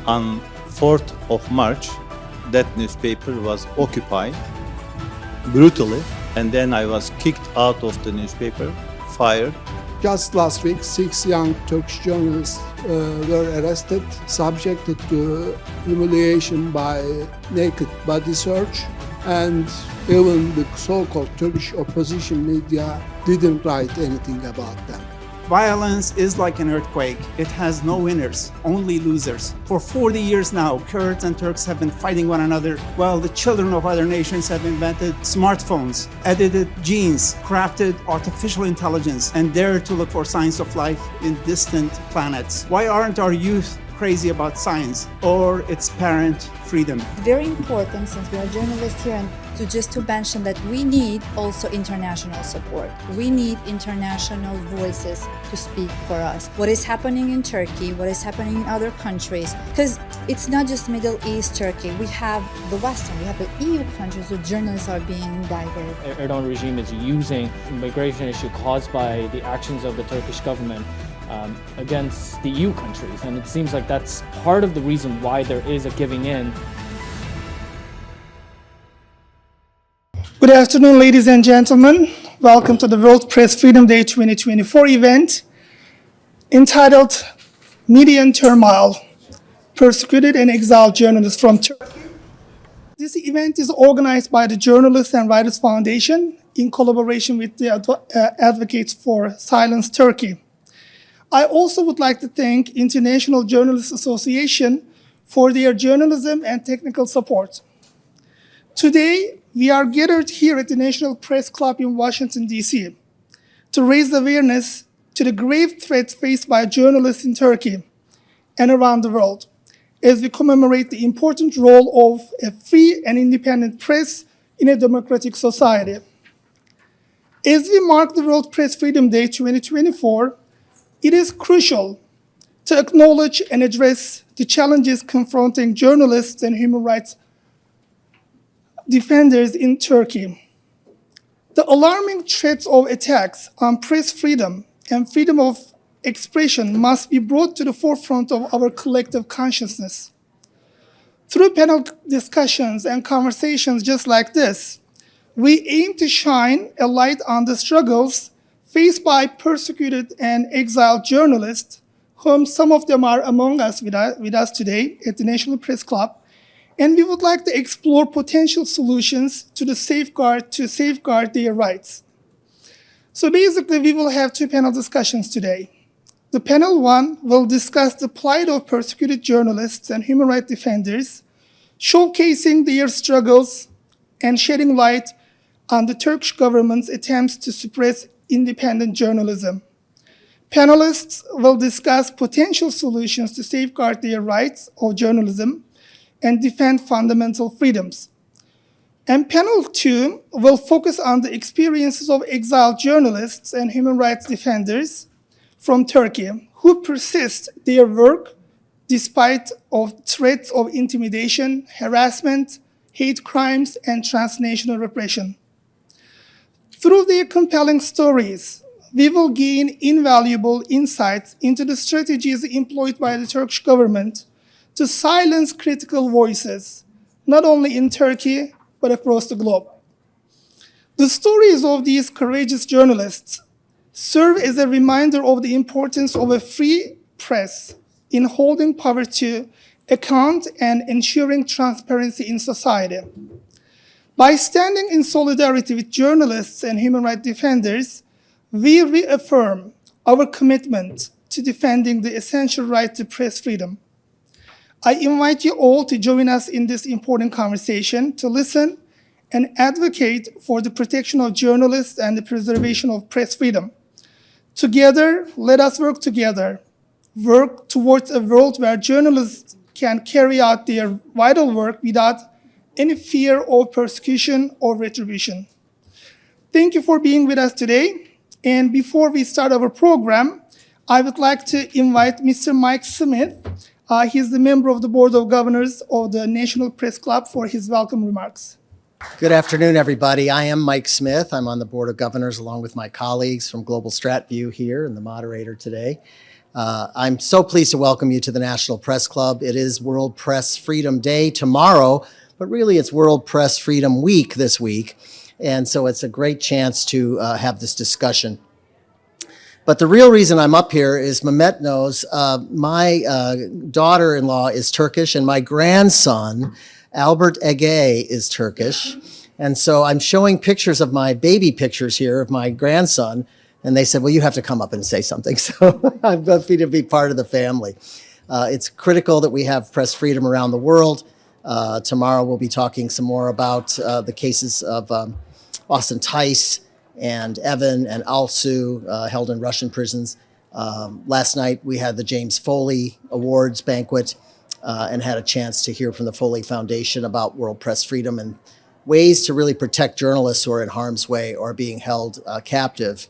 On 4th of March, that newspaper was occupied brutally, and then I was kicked out of the newspaper, fired. Just last week, 6 young Turkish journalists were arrested, subjected to humiliation by naked body search, and even the so-called Turkish opposition media didn't write anything about them. Violence is like an earthquake. It has no winners, only losers. For 40 years now, Kurds and Turks have been fighting one another, while the children of other nations have invented smartphones, edited genes, crafted artificial intelligence, and dared to look for signs of life in distant planets. Why aren't our youth crazy about science or its parent, freedom? Very important, since we are journalists here, and to mention that we need also international support. We need international voices to speak for us. What is happening in Turkey, what is happening in other countries, because it's not just Middle East Turkey. We have the Western, we have the EU countries where journalists are being indicted. Erdogan regime is using immigration issue caused by the actions of the Turkish government against the EU countries, and it seems like that's part of the reason why there is a giving in. Good afternoon, ladies and gentlemen. Welcome to the World Press Freedom Day 2024 event entitled Media and Turmoil, Persecuted and Exiled Journalists from Turkey. This event is organized by the Journalists and Writers Foundation in collaboration with the Advocates for Silence Turkey. I also would like to thank International Journalists Association for their journalism and technical support. Today, we are gathered here at the National Press Club in Washington, D.C. to raise awareness to the grave threats faced by journalists in Turkey and around the world as we commemorate the important role of a free and independent press in a democratic society. As we mark the World Press Freedom Day 2024, it is crucial to acknowledge and address the challenges confronting journalists and human rights defenders in Turkey. The alarming threats of attacks on press freedom and freedom of expression must be brought to the forefront of our collective consciousness. Through panel discussions and conversations just like this, we aim to shine a light on the struggles faced by persecuted and exiled journalists, whom some of them are among us with us today at the National Press Club, and we would like to explore potential solutions to safeguard their rights. So basically, we will have two panel discussions today. The panel one will discuss the plight of persecuted journalists and human rights defenders, showcasing their struggles and shedding light on the Turkish government's attempts to suppress independent journalism. Panelists will discuss potential solutions to safeguard their rights of journalism and defend fundamental freedoms. And panel 2 will focus on the experiences of exiled journalists and human rights defenders from Turkey who persist their work despite of threats of intimidation, harassment, hate crimes, and transnational repression. Through their compelling stories, we will gain invaluable insights into the strategies employed by the Turkish government to silence critical voices, not only in Turkey, but across the globe. The stories of these courageous journalists serve as a reminder of the importance of a free press in holding power to account and ensuring transparency in society. By standing in solidarity with journalists and human rights defenders, we reaffirm our commitment to defending the essential right to press freedom. I invite you all to join us in this important conversation to listen and advocate for the protection of journalists and the preservation of press freedom. Together, let us work towards a world where journalists can carry out their vital work without any fear of persecution or retribution. Thank you for being with us today. And before we start our program, I would like to invite Mr. Mike Smith. He is the member of the Board of Governors of the National Press Club for his welcome remarks. Good afternoon, everybody. I am Mike Smith. I'm on the Board of Governors along with my colleagues from Global Strat View here and the moderator today. I'm so pleased to welcome you to the National Press Club. It is World Press Freedom Day tomorrow, but really it's World Press Freedom Week this week. And so it's a great chance to have this discussion. But the real reason I'm up here is Mehmet knows my daughter-in-law is Turkish and my grandson, Albert Ege, is Turkish. And so I'm showing pictures of my baby pictures here of my grandson. And they said, well, you have to come up and say something. So I'm happy to be part of the family. It's critical that we have press freedom around the world. Tomorrow we'll be talking some more about the cases of Austin Tice and Evan and Alsu held in Russian prisons. Last night we had the James Foley Awards banquet and had a chance to hear from the Foley Foundation about world press freedom and ways to really protect journalists who are in harm's way or being held captive.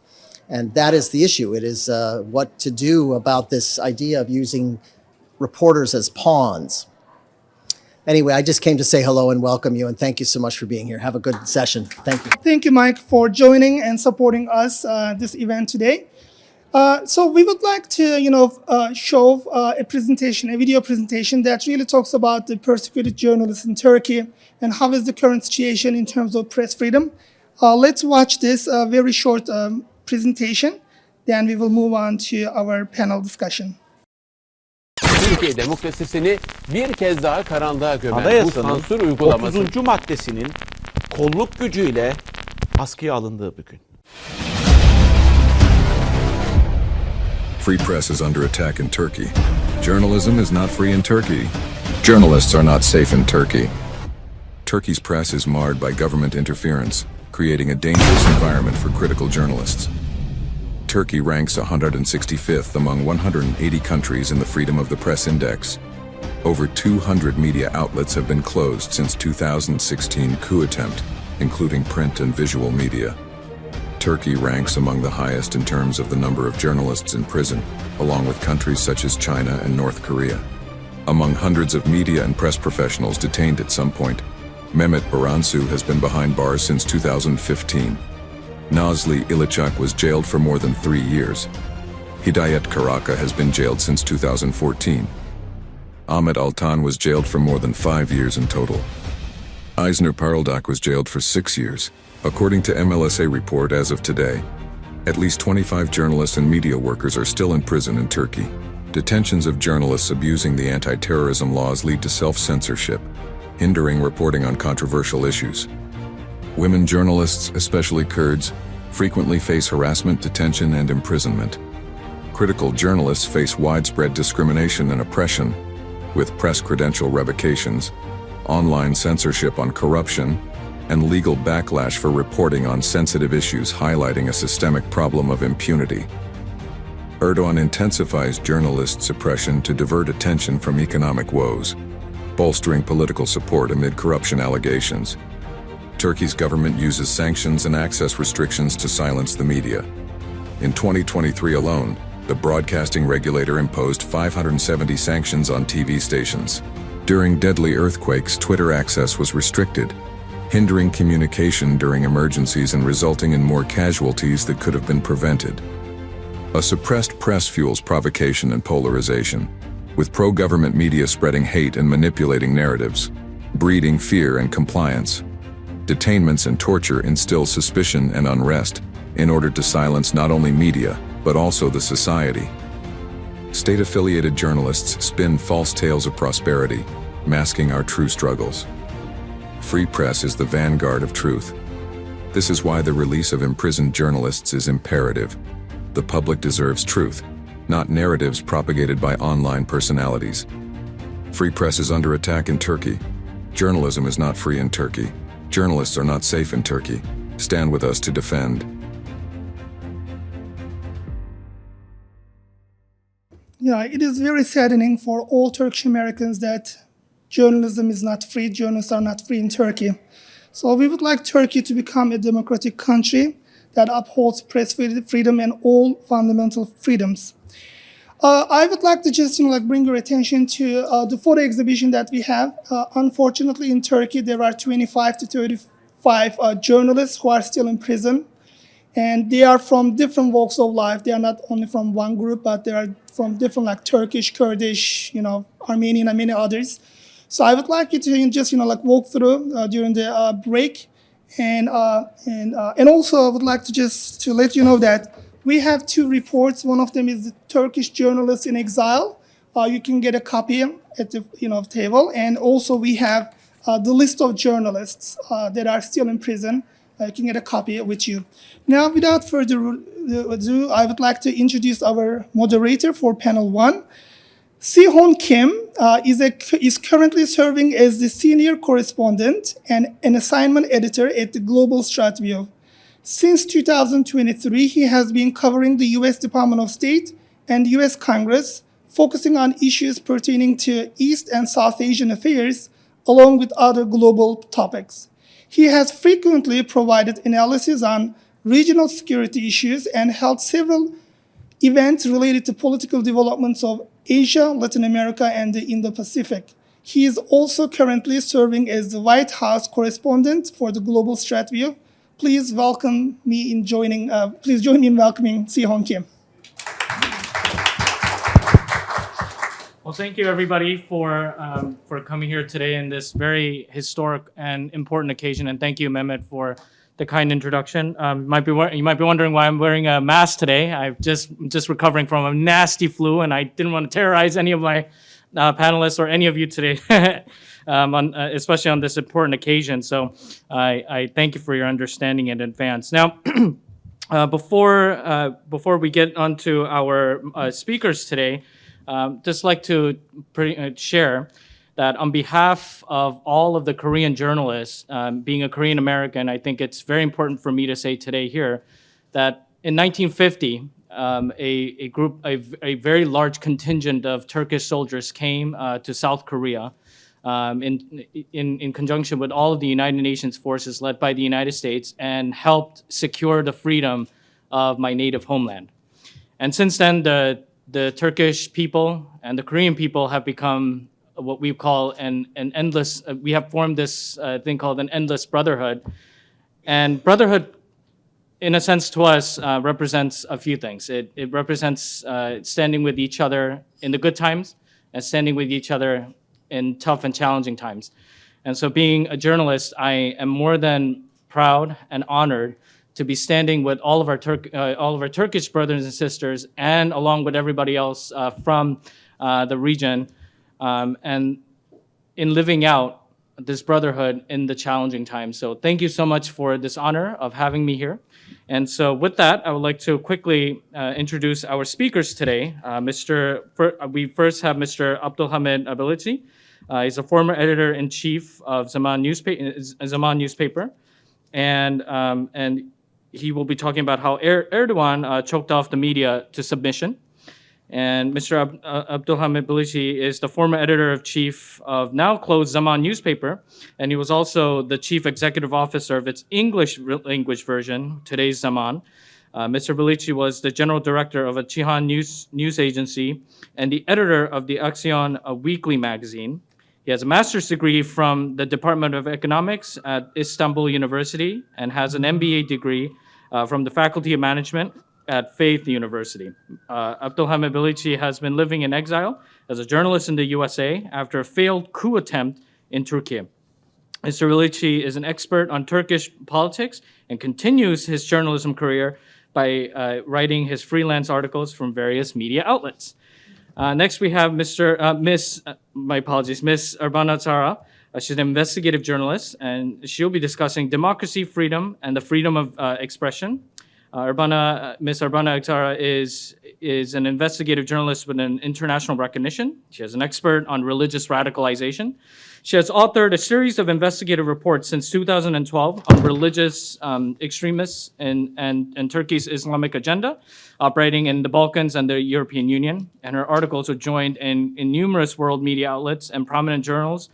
And that is the issue. It is what to do about this idea of using reporters as pawns. Anyway, I just came to say hello and welcome you, and thank you so much for being here. Have a good session. Thank you. Thank you, Mike, for joining and supporting us this event today. So we would like to, show a presentation, a video presentation that really talks about the persecuted journalists in Turkey and how is the current situation in terms of press freedom. Let's watch this very short presentation, then we will move on to our panel discussion. Türkiye demokrasisini bir kez daha karanlığa gömen bu Anayasanın sansür uygulaması 30. maddesinin kolluk gücüyle askıya alındığı bir gün. Free press is under attack in Turkey. Journalism is not free in Turkey. Journalists are not safe in Turkey. Turkey's press is marred by government interference, creating a dangerous environment for critical journalists. Turkey ranks 165th among 180 countries in the Freedom of the Press Index. Over 200 media outlets have been closed since 2016 coup attempt, including print and visual media. Turkey ranks among the highest in terms of the number of journalists in prison, along with countries such as China and North Korea. Among hundreds of media and press professionals detained at some point, Mehmet Baransu has been behind bars since 2015. Nazlı İlçak was jailed for more than 3 years. Hidayet Karaka has been jailed since 2014. Ahmet Altan was jailed for more than 5 years in total. Eisner Paraldak was jailed for 6 years. According to MLSA report as of today, at least 25 journalists and media workers are still in prison in Turkey. Detentions of journalists abusing the anti-terrorism laws lead to self-censorship, hindering reporting on controversial issues. Women journalists, especially Kurds, frequently face harassment, detention, and imprisonment. Critical journalists face widespread discrimination and oppression, with press credential revocations, online censorship on corruption, and legal backlash for reporting on sensitive issues, highlighting a systemic problem of impunity. Erdogan intensifies journalist suppression to divert attention from economic woes, bolstering political support amid corruption allegations. Turkey's government uses sanctions and access restrictions to silence the media. In 2023 alone, the broadcasting regulator imposed 570 sanctions on TV stations. During deadly earthquakes, Twitter access was restricted, hindering communication during emergencies and resulting in more casualties that could have been prevented. A suppressed press fuels provocation and polarization, with pro-government media spreading hate and manipulating narratives, breeding fear and compliance. Detainments and torture instill suspicion and unrest in order to silence not only media, but also the society. State-affiliated journalists spin false tales of prosperity, masking our true struggles. Free press is the vanguard of truth. This is why the release of imprisoned journalists is imperative. The public deserves truth, not narratives propagated by online personalities. Free press is under attack in Turkey. Journalism is not free in Turkey. Journalists are not safe in Turkey. Stand with us to defend. Yeah, it is very saddening for all Turkish Americans that journalism is not free, journalists are not free in Turkey. So we would like Turkey to become a democratic country that upholds press freedom and all fundamental freedoms. I would like to just bring your attention to the photo exhibition that we have. Unfortunately, in Turkey, there are 25 to 5 journalists who are still in prison. And they are from different walks of life. They are not only from one group, but they are from different, like Turkish, Kurdish, Armenian, and many others. So I would like you to just, walk through during the break. And also I would like to let you know that we have 2 reports. One of them is the Turkish Journalists in Exile. You can get a copy at the table. And also we have the list of journalists that are still in prison. You can get a copy with you. Now, without further ado, I would like to introduce our moderator for panel 1. Hoon Kim is currently serving as the senior correspondent and an assignment editor at the Global Strat View. Since 2023, he has been covering the U.S. Department of State and U.S. Congress, focusing on issues pertaining to East and South Asian affairs, along with other global topics. He has frequently provided analysis on regional security issues and held several events related to political developments of Asia, Latin America, and the Indo-Pacific. He is also currently serving as the White House correspondent for the Global Strat View. Please join me in welcoming Hoon Kim. Well, thank you everybody for coming here today in this very historic and important occasion, and thank you, Mehmet, for the kind introduction. You might be wondering why I'm wearing a mask today. I'm just recovering from a nasty flu, and I didn't want to terrorize any of my panelists or any of you today, especially on this important occasion. So I thank you for your understanding in advance. Now, before we get onto our speakers today, just like to share that on behalf of all of the Korean journalists, being a Korean American, I think it's very important for me to say today here that in 1950, a very large contingent of Turkish soldiers came to South Korea in conjunction with all of the United Nations forces led by the United States and helped secure the freedom of my native homeland. And since then, the Turkish people and the Korean people have become what we call an endless, we have formed this thing called an endless brotherhood. And brotherhood, in a sense to us, represents a few things. It represents standing with each other in the good times and standing with each other in tough and challenging times. And so being a journalist, I am more than proud and honored to be standing with all of our Turkish brothers and sisters, and along with everybody else from the region, and in living out this brotherhood in the challenging times. So thank you so much for this honor of having me here. And so with that, I would like to quickly introduce our speakers today. We first have Mr. Abdulhamit Bilici. He's a former editor-in-chief of Zaman newspaper, and he will be talking about how Erdogan choked off the media to submission. And Mr. Abdulhamit Bilici is the former editor-in-chief of now closed Zaman newspaper, and he was also the chief executive officer of its English language version, today's Zaman. Mr. Bilici was the general director of a Cihan news agency and the editor of the Aksiyon weekly magazine. He has a master's degree from the Department of Economics at Istanbul University and has an MBA degree from the Faculty of Management at Faith University. Abdulhamit Bilici has been living in exile as a journalist in the USA after a failed coup attempt in Türkiye. Mr. Bilici is an expert on Turkish politics and continues his journalism career by writing his freelance articles from various media outlets. Next, we have Miss Arbana Xharra. She's an investigative journalist, and she'll be discussing democracy, freedom, and the freedom of expression. Miss Arbana Xharra is an investigative journalist with an international recognition. She is an expert on religious radicalization. She has authored a series of investigative reports since 2012 on religious extremists and Turkey's Islamic agenda, operating in the Balkans and the European Union. And her articles are joined in numerous world media outlets and prominent journals,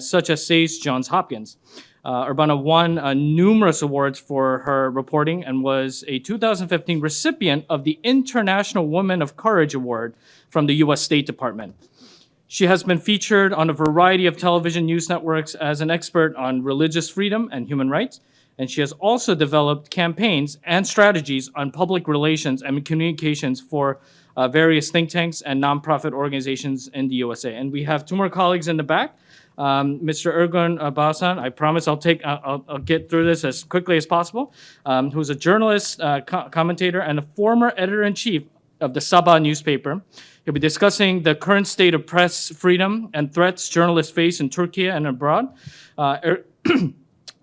such as Sage Johns Hopkins. Arbana won numerous awards for her reporting and was a 2015 recipient of the International Woman of Courage Award from the U.S. State Department. She has been featured on a variety of television news networks as an expert on religious freedom and human rights, and she has also developed campaigns and strategies on public relations and communications for various think tanks and nonprofit organizations in the USA. And we have two more colleagues in the back. Mr. Ergun Babahan, I promise I'll get through this as quickly as possible, who's a journalist, commentator, and a former editor-in-chief of the Sabah newspaper. He'll be discussing the current state of press freedom and threats journalists face in Türkiye and abroad.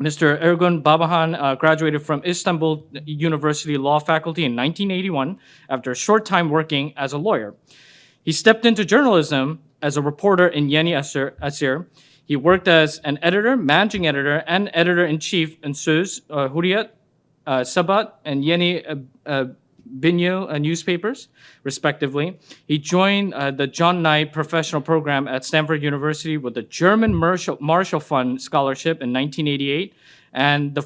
Mr. Ergun Babahan graduated from Istanbul University Law Faculty in 1981 after a short time working as a lawyer. He stepped into journalism as a reporter in Yeni Asir. He worked as an editor, managing editor, and editor-in-chief in Söz, Hurriyet, Sabah, and Yeni Bünye newspapers, respectively. He joined the John Knight Professional Program at Stanford University with the German Marshall Fund Scholarship in 1988 and the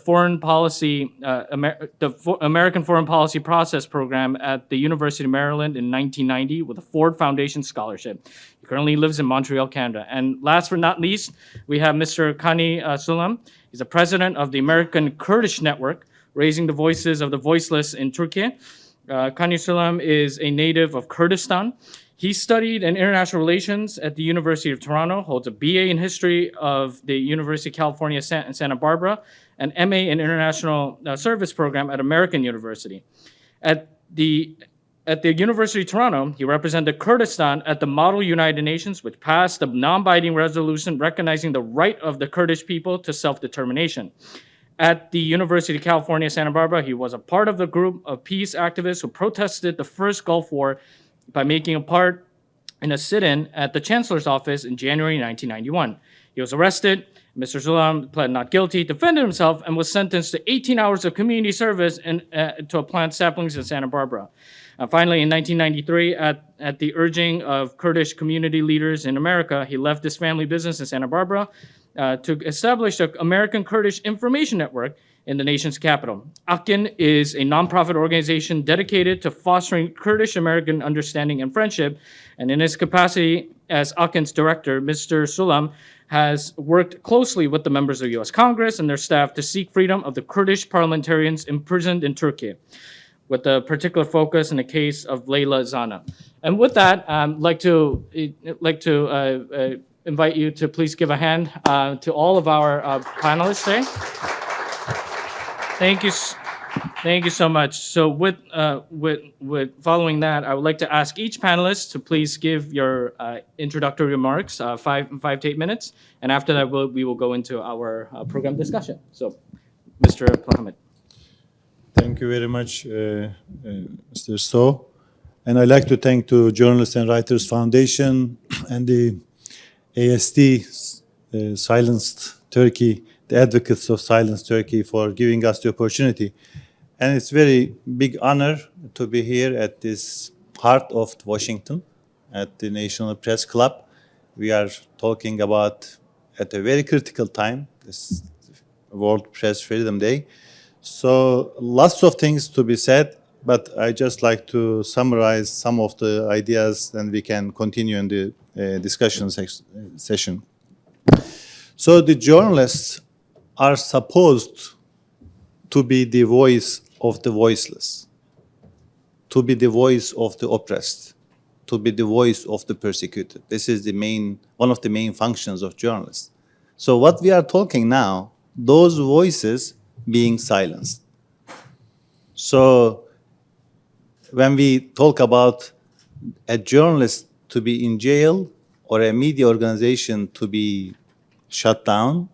American Foreign Policy Process Program at the University of Maryland in 1990 with a Ford Foundation Scholarship. He currently lives in Montreal, Canada. And last but not least, we have Mr. Kani Sulam. He's the president of the American Kurdish Network, raising the voices of the voiceless in Turkey. Kani Sulam is a native of Kurdistan. He studied in international relations at the University of Toronto, holds a BA in history of the University of California, Santa Barbara, an MA in international service program at American University. At the University of Toronto, he represented Kurdistan at the Model United Nations, which passed a non-binding resolution recognizing the right of the Kurdish people to self-determination. At the University of California, Santa Barbara, he was a part of the group of peace activists who protested the first Gulf War by making a part in a sit-in at the Chancellor's office in January 1991. He was arrested. Mr. Sulam pled not guilty, defended himself, and was sentenced to 18 hours of community service to a plant saplings in Santa Barbara. Finally, in 1993, at the urging of Kurdish community leaders in America, he left his family business in Santa Barbara to establish the American Kurdish Information Network in the nation's capital. Akin is a nonprofit organization dedicated to fostering Kurdish-American understanding and friendship, and in his capacity as Akin's director, Mr. Sulam has worked closely with the members of the U.S. Congress and their staff to seek freedom of the Kurdish parliamentarians imprisoned in Turkey, with a particular focus in the case of Leyla Zana. And with that, I'd like to invite you to please give a hand to all of our panelists today. Thank you so much. So with following that, I would like to ask each panelist to please give your introductory remarks, 5 to 8 minutes, and after that we will go into our program discussion. So, Mr. Abdulhamit. Thank you very much, Mr. So. And I'd like to thank the Journalists and Writers Foundation and the AST, Silenced Turkey, the advocates of Silenced Turkey, for giving us the opportunity. And it's very big honor to be here at this heart of Washington, at the National Press Club. We are talking about, at a very critical time, this World Press Freedom Day. So lots of things to be said, but I just like to summarize some of the ideas, and we can continue in the discussion session. So the journalists are supposed to be the voice of the voiceless, to be the voice of the oppressed, to be the voice of the persecuted. This is one of the main functions of journalists. So what we are talking now, those voices being silenced. So when we talk about a journalist to be in jail or a media organization to be shut down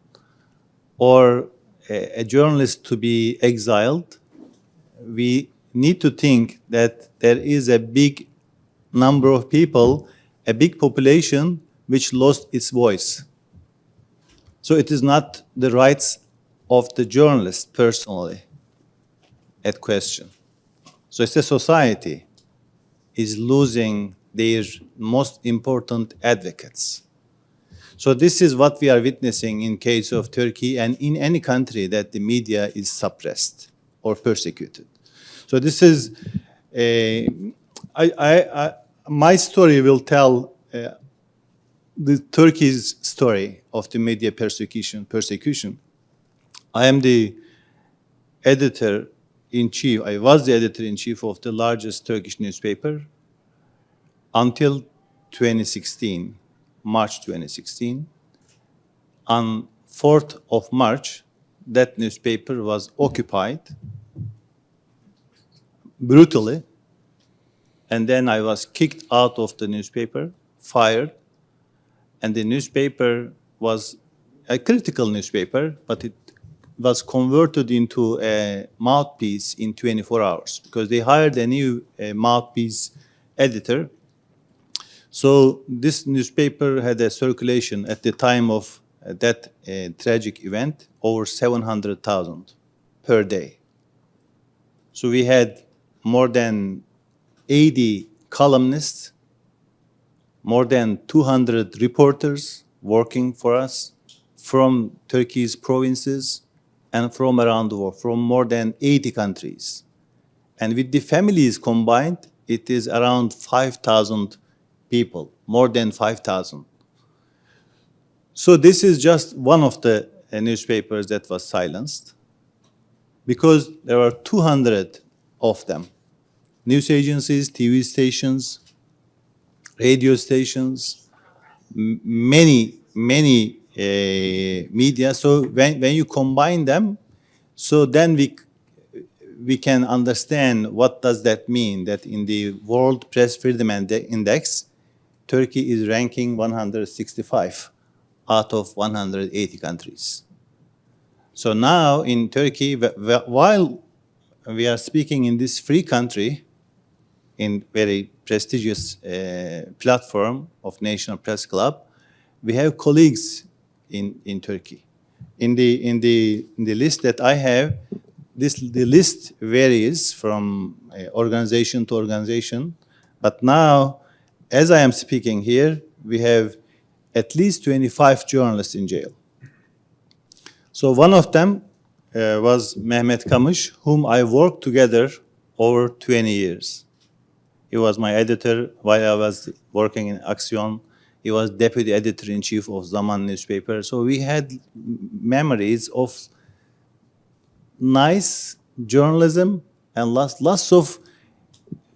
or a journalist to be exiled, we need to think that there is a big number of people, a big population which lost its voice. So it is not the rights of the journalist personally at question. So it's a society is losing their most important advocates. So this is what we are witnessing in case of Turkey and in any country that the media is suppressed or persecuted. So this is my story will tell the Turkey's story of the media persecution. I am the editor-in-chief. I was the editor-in-chief of the largest Turkish newspaper until 2016, March 2016. On 4th of March, that newspaper was occupied brutally, and then I was kicked out of the newspaper, fired, and the newspaper was a critical newspaper, but it was converted into a mouthpiece in 24 hours because they hired a new mouthpiece editor. So this newspaper had a circulation at the time of that tragic event over 700,000 per day. So we had more than 80 columnists, more than 200 reporters working for us from Turkey's provinces and from around the world, from more than 80 countries. And with the families combined, it is around 5,000 people, more than 5,000. So this is just one of the newspapers that was silenced because there were 200 of them. News agencies, TV stations, radio stations, many media. So when you combine them, so then we can understand what does that mean, that in the World Press Freedom Index, Turkey is ranking 165 out of 180 countries. So now in Turkey, while we are speaking in this free country, in very prestigious platform of National Press Club, we have colleagues in Turkey. In the list that I have, the list varies from organization to organization, but now, as I am speaking here, we have at least 25 journalists in jail. So one of them was Mehmet Kamış, whom I worked together over 20 years. He was my editor while I was working in Aksiyon. He was deputy editor-in-chief of Zaman newspaper. So we had memories of nice journalism and lots of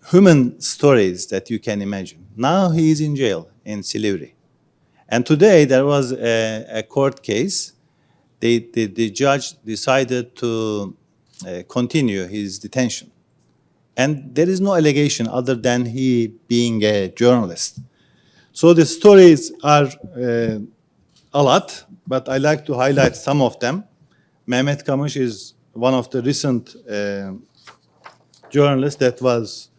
human stories that you can imagine. Now he is in jail in Silivri. And today there was a court case. The judge decided to continue his detention. And there is no allegation other than he being a journalist. So the stories are a lot, but I like to highlight some of them. Mehmet Kamış is one of the recent journalists that was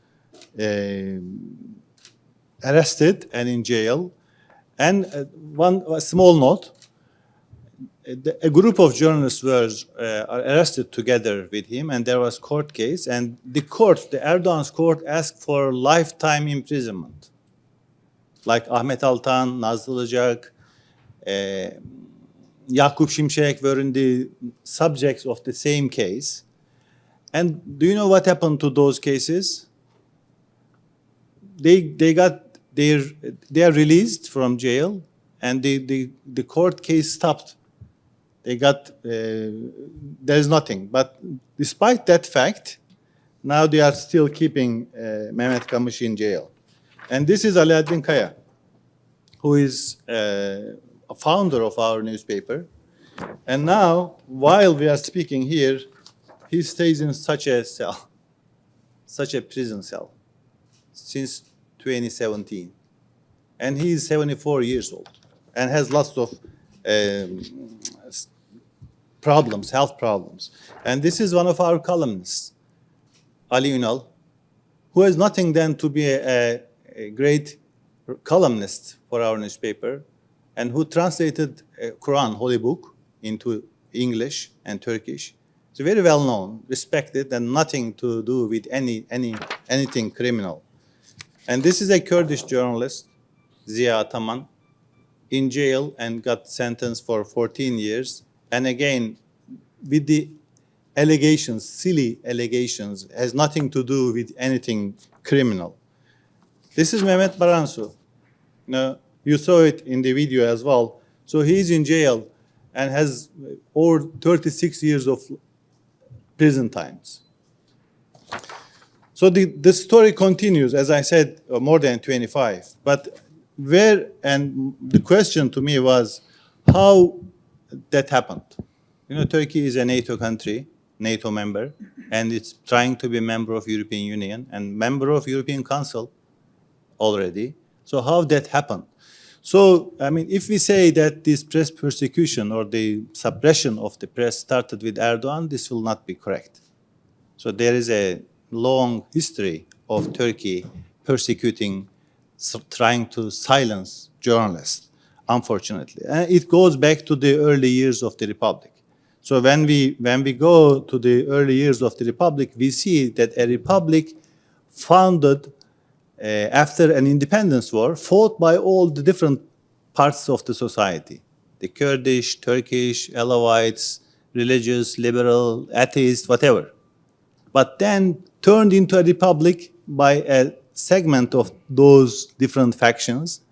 arrested and in jail. And a small note, a group of journalists were arrested together with him, and there was court case, and the Erdogan's court asked for lifetime imprisonment. Like Ahmet Altan, Nazlı Ilıcak, Yakup Şimşek were in the subjects of the same case. And do you know what happened to those cases? They are released from jail, and the court case stopped. They got there is nothing. But despite that fact, now they are still keeping Mehmet Kamış in jail. And this is Alaaddin Kaya, who is a founder of our newspaper. And now, while we are speaking here, he stays in such a cell, such a prison cell, since 2017. And he is 74 years old and has lots of problems, health problems. And this is one of our columnists, Ali Ünal, who has nothing than to be a great columnist for our newspaper, and who translated Quran, Holy Book, into English and Turkish. So very well known, respected, and nothing to do with anything criminal. And this is a Kurdish journalist, Ziya Ataman, in jail and got sentenced for 14 years. And again, with the allegations, silly allegations, has nothing to do with anything criminal. This is Mehmet Baransu, You saw it in the video as well. So he's in jail and has over 36 years of prison times. So the story continues, as I said, more than 25. But and the question to me was how that happened. You know, Turkey is a NATO country, NATO member, and it's trying to be a member of European Union and member of European Council already. So how that happened? So, I mean, if we say that this press persecution or the suppression of the press started with Erdogan, this will not be correct. So there is a long history of Turkey persecuting, trying to silence journalists, unfortunately. And it goes back to the early years of the Republic. So when we go to the early years of the Republic, we see that a republic founded after an independence war, fought by all the different parts of the society. The Kurdish, Turkish, Alawites, religious, liberal, atheist, whatever. But then turned into a republic by a segment of those different factions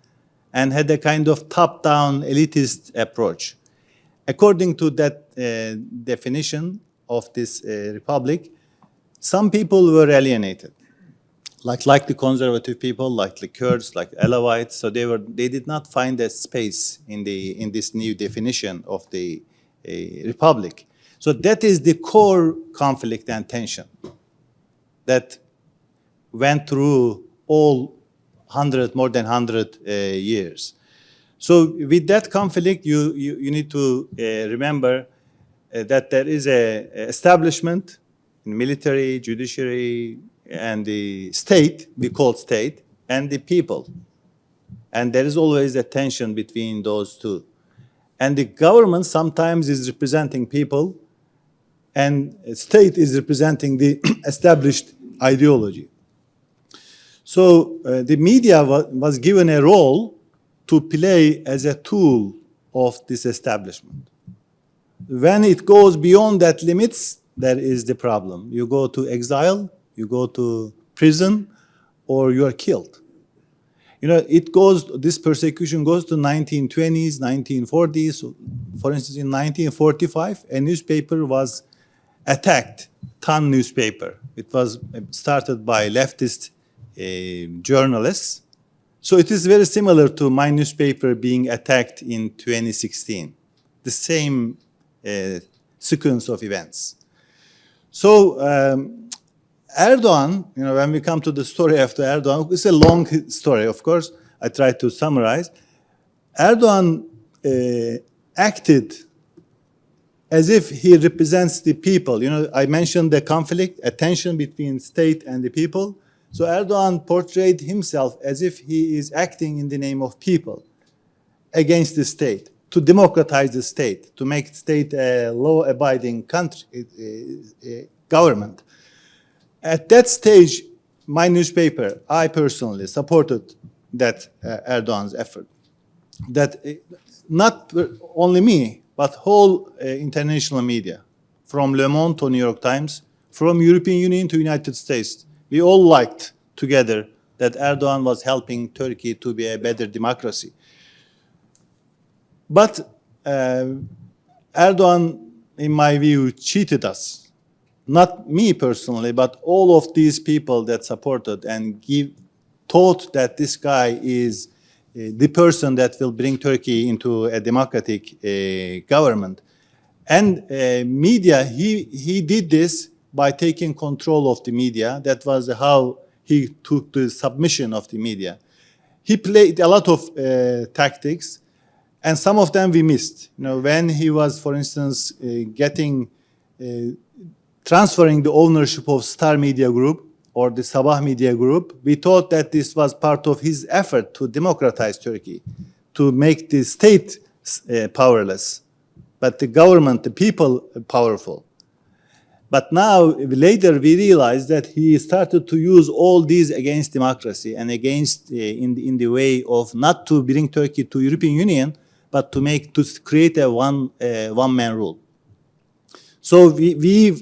and had a kind of top-down elitist approach. According to that definition of this republic, some people were alienated. Like the conservative people, like the Kurds, like Alawites, so they did not find a space in this new definition of the republic. So that is the core conflict and tension that went through all more than 100 years. So with that conflict, you need to remember that there is a establishment, military, judiciary, and the state, we call state, and the people. And there is always a tension between those two. And the government sometimes is representing people, and state is representing the established ideology. So the media was given a role to play as a tool of this establishment. When it goes beyond that limits, there is the problem. You go to exile, you go to prison, or you are killed. You know, this persecution goes to 1920s, 1940s. So, for instance, in 1945, a newspaper was attacked, Tan newspaper. It was started by leftist journalists. So it is very similar to my newspaper being attacked in 2016. The same sequence of events. So Erdogan, you know, when we come to the story after Erdogan, it's a long story, of course. I try to summarize. Erdogan acted as if he represents the people. You know, I mentioned the conflict, a tension between state and the people. So Erdogan portrayed himself as if he is acting in the name of people against the state, to democratize the state, to make state a law-abiding country, government. At that stage, my newspaper, I personally supported that Erdogan's effort. That not only me, but whole international media, from Le Monde to New York Times, from European Union to United States, we all liked together that Erdogan was helping Turkey to be a better democracy. But Erdogan, in my view, cheated us. Not me personally, but all of these people that supported and thought that this guy is the person that will bring Turkey into a democratic government. And media, he did this by taking control of the media. That was how he took the submission of the media. He played a lot of tactics, and some of them we missed. You know, when he was, for instance, transferring the ownership of Star Media Group or the Sabah Media Group, we thought that this was part of his effort to democratize Turkey, to make the state powerless, but the government, the people, powerful. But now, later, we realized that he started to use all these against democracy and against, in the way of not to bring Turkey to European Union, but to create a one-man rule. So we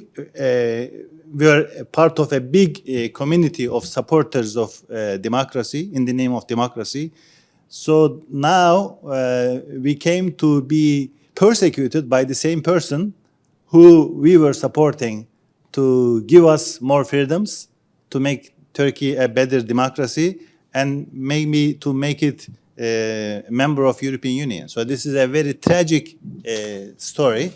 were part of a big community of supporters of democracy, in the name of democracy. So now we came to be persecuted by the same person who we were supporting to give us more freedoms, to make Turkey a better democracy, and maybe to make it a member of European Union. So this is a very tragic story,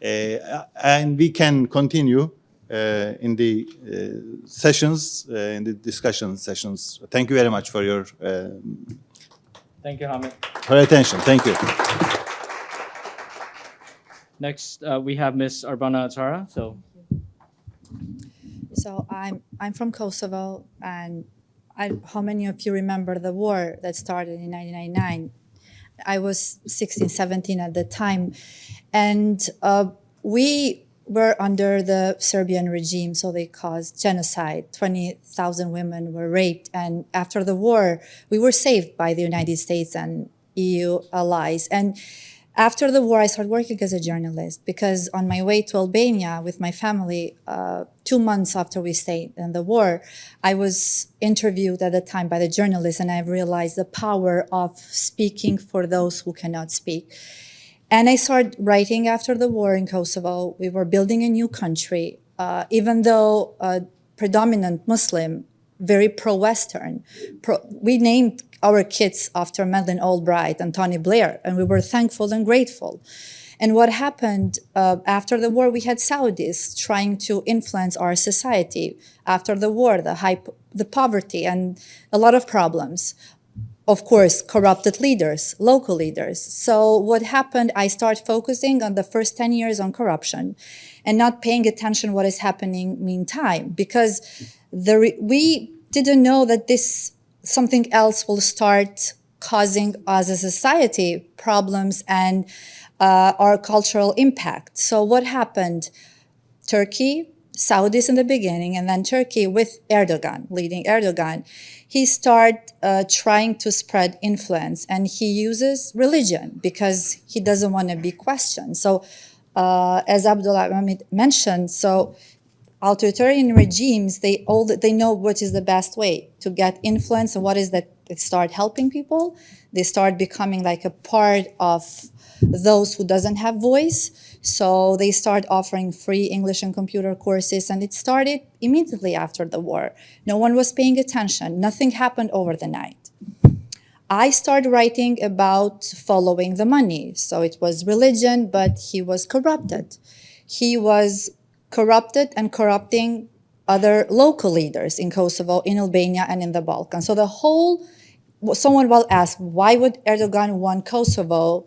and we can continue in the sessions, in the discussion sessions. Thank you very much for your Thank you, Hamid. for attention. Thank you. Next, we have Ms. Arbana Xharra. So I'm from Kosovo, and how many of you remember the war that started in 1999? I was 16, 17 at the time, and we were under the Serbian regime, so they caused genocide. 20,000 women were raped, and after the war, we were saved by the United States and EU allies. And after the war, I started working as a journalist because on my way to Albania with my family, 2 months after we stayed in the war, I was interviewed at the time by the journalist, and I realized the power of speaking for those who cannot speak. And I started writing after the war in Kosovo. We were building a new country, even though predominant Muslim, very pro-Western. We named our kids after Madeleine Albright and Tony Blair, and we were thankful and grateful. And what happened after the war, we had Saudis trying to influence our society. After the war, the poverty and a lot of problems. Of course, corrupted leaders, local leaders. So what happened, I started focusing on the first 10 years on corruption and not paying attention what is happening meantime, because we didn't know that something else will start causing us as a society problems and our cultural impact. So what happened? Turkey, Saudis in the beginning, and then Turkey with Erdogan, leading Erdogan, he started trying to spread influence, and he uses religion because he doesn't want to be questioned. So as Abdulhamit mentioned, so authoritarian regimes, they know what is the best way to get influence, and what is that they start helping people. They start becoming like a part of those who doesn't have voice. So they start offering free English and computer courses, and it started immediately after the war. No one was paying attention. Nothing happened over the night. I started writing about following the money. So it was religion, but he was corrupted. He was corrupted and corrupting other local leaders in Kosovo, in Albania, and in the Balkans. So someone will ask, why would Erdogan want Kosovo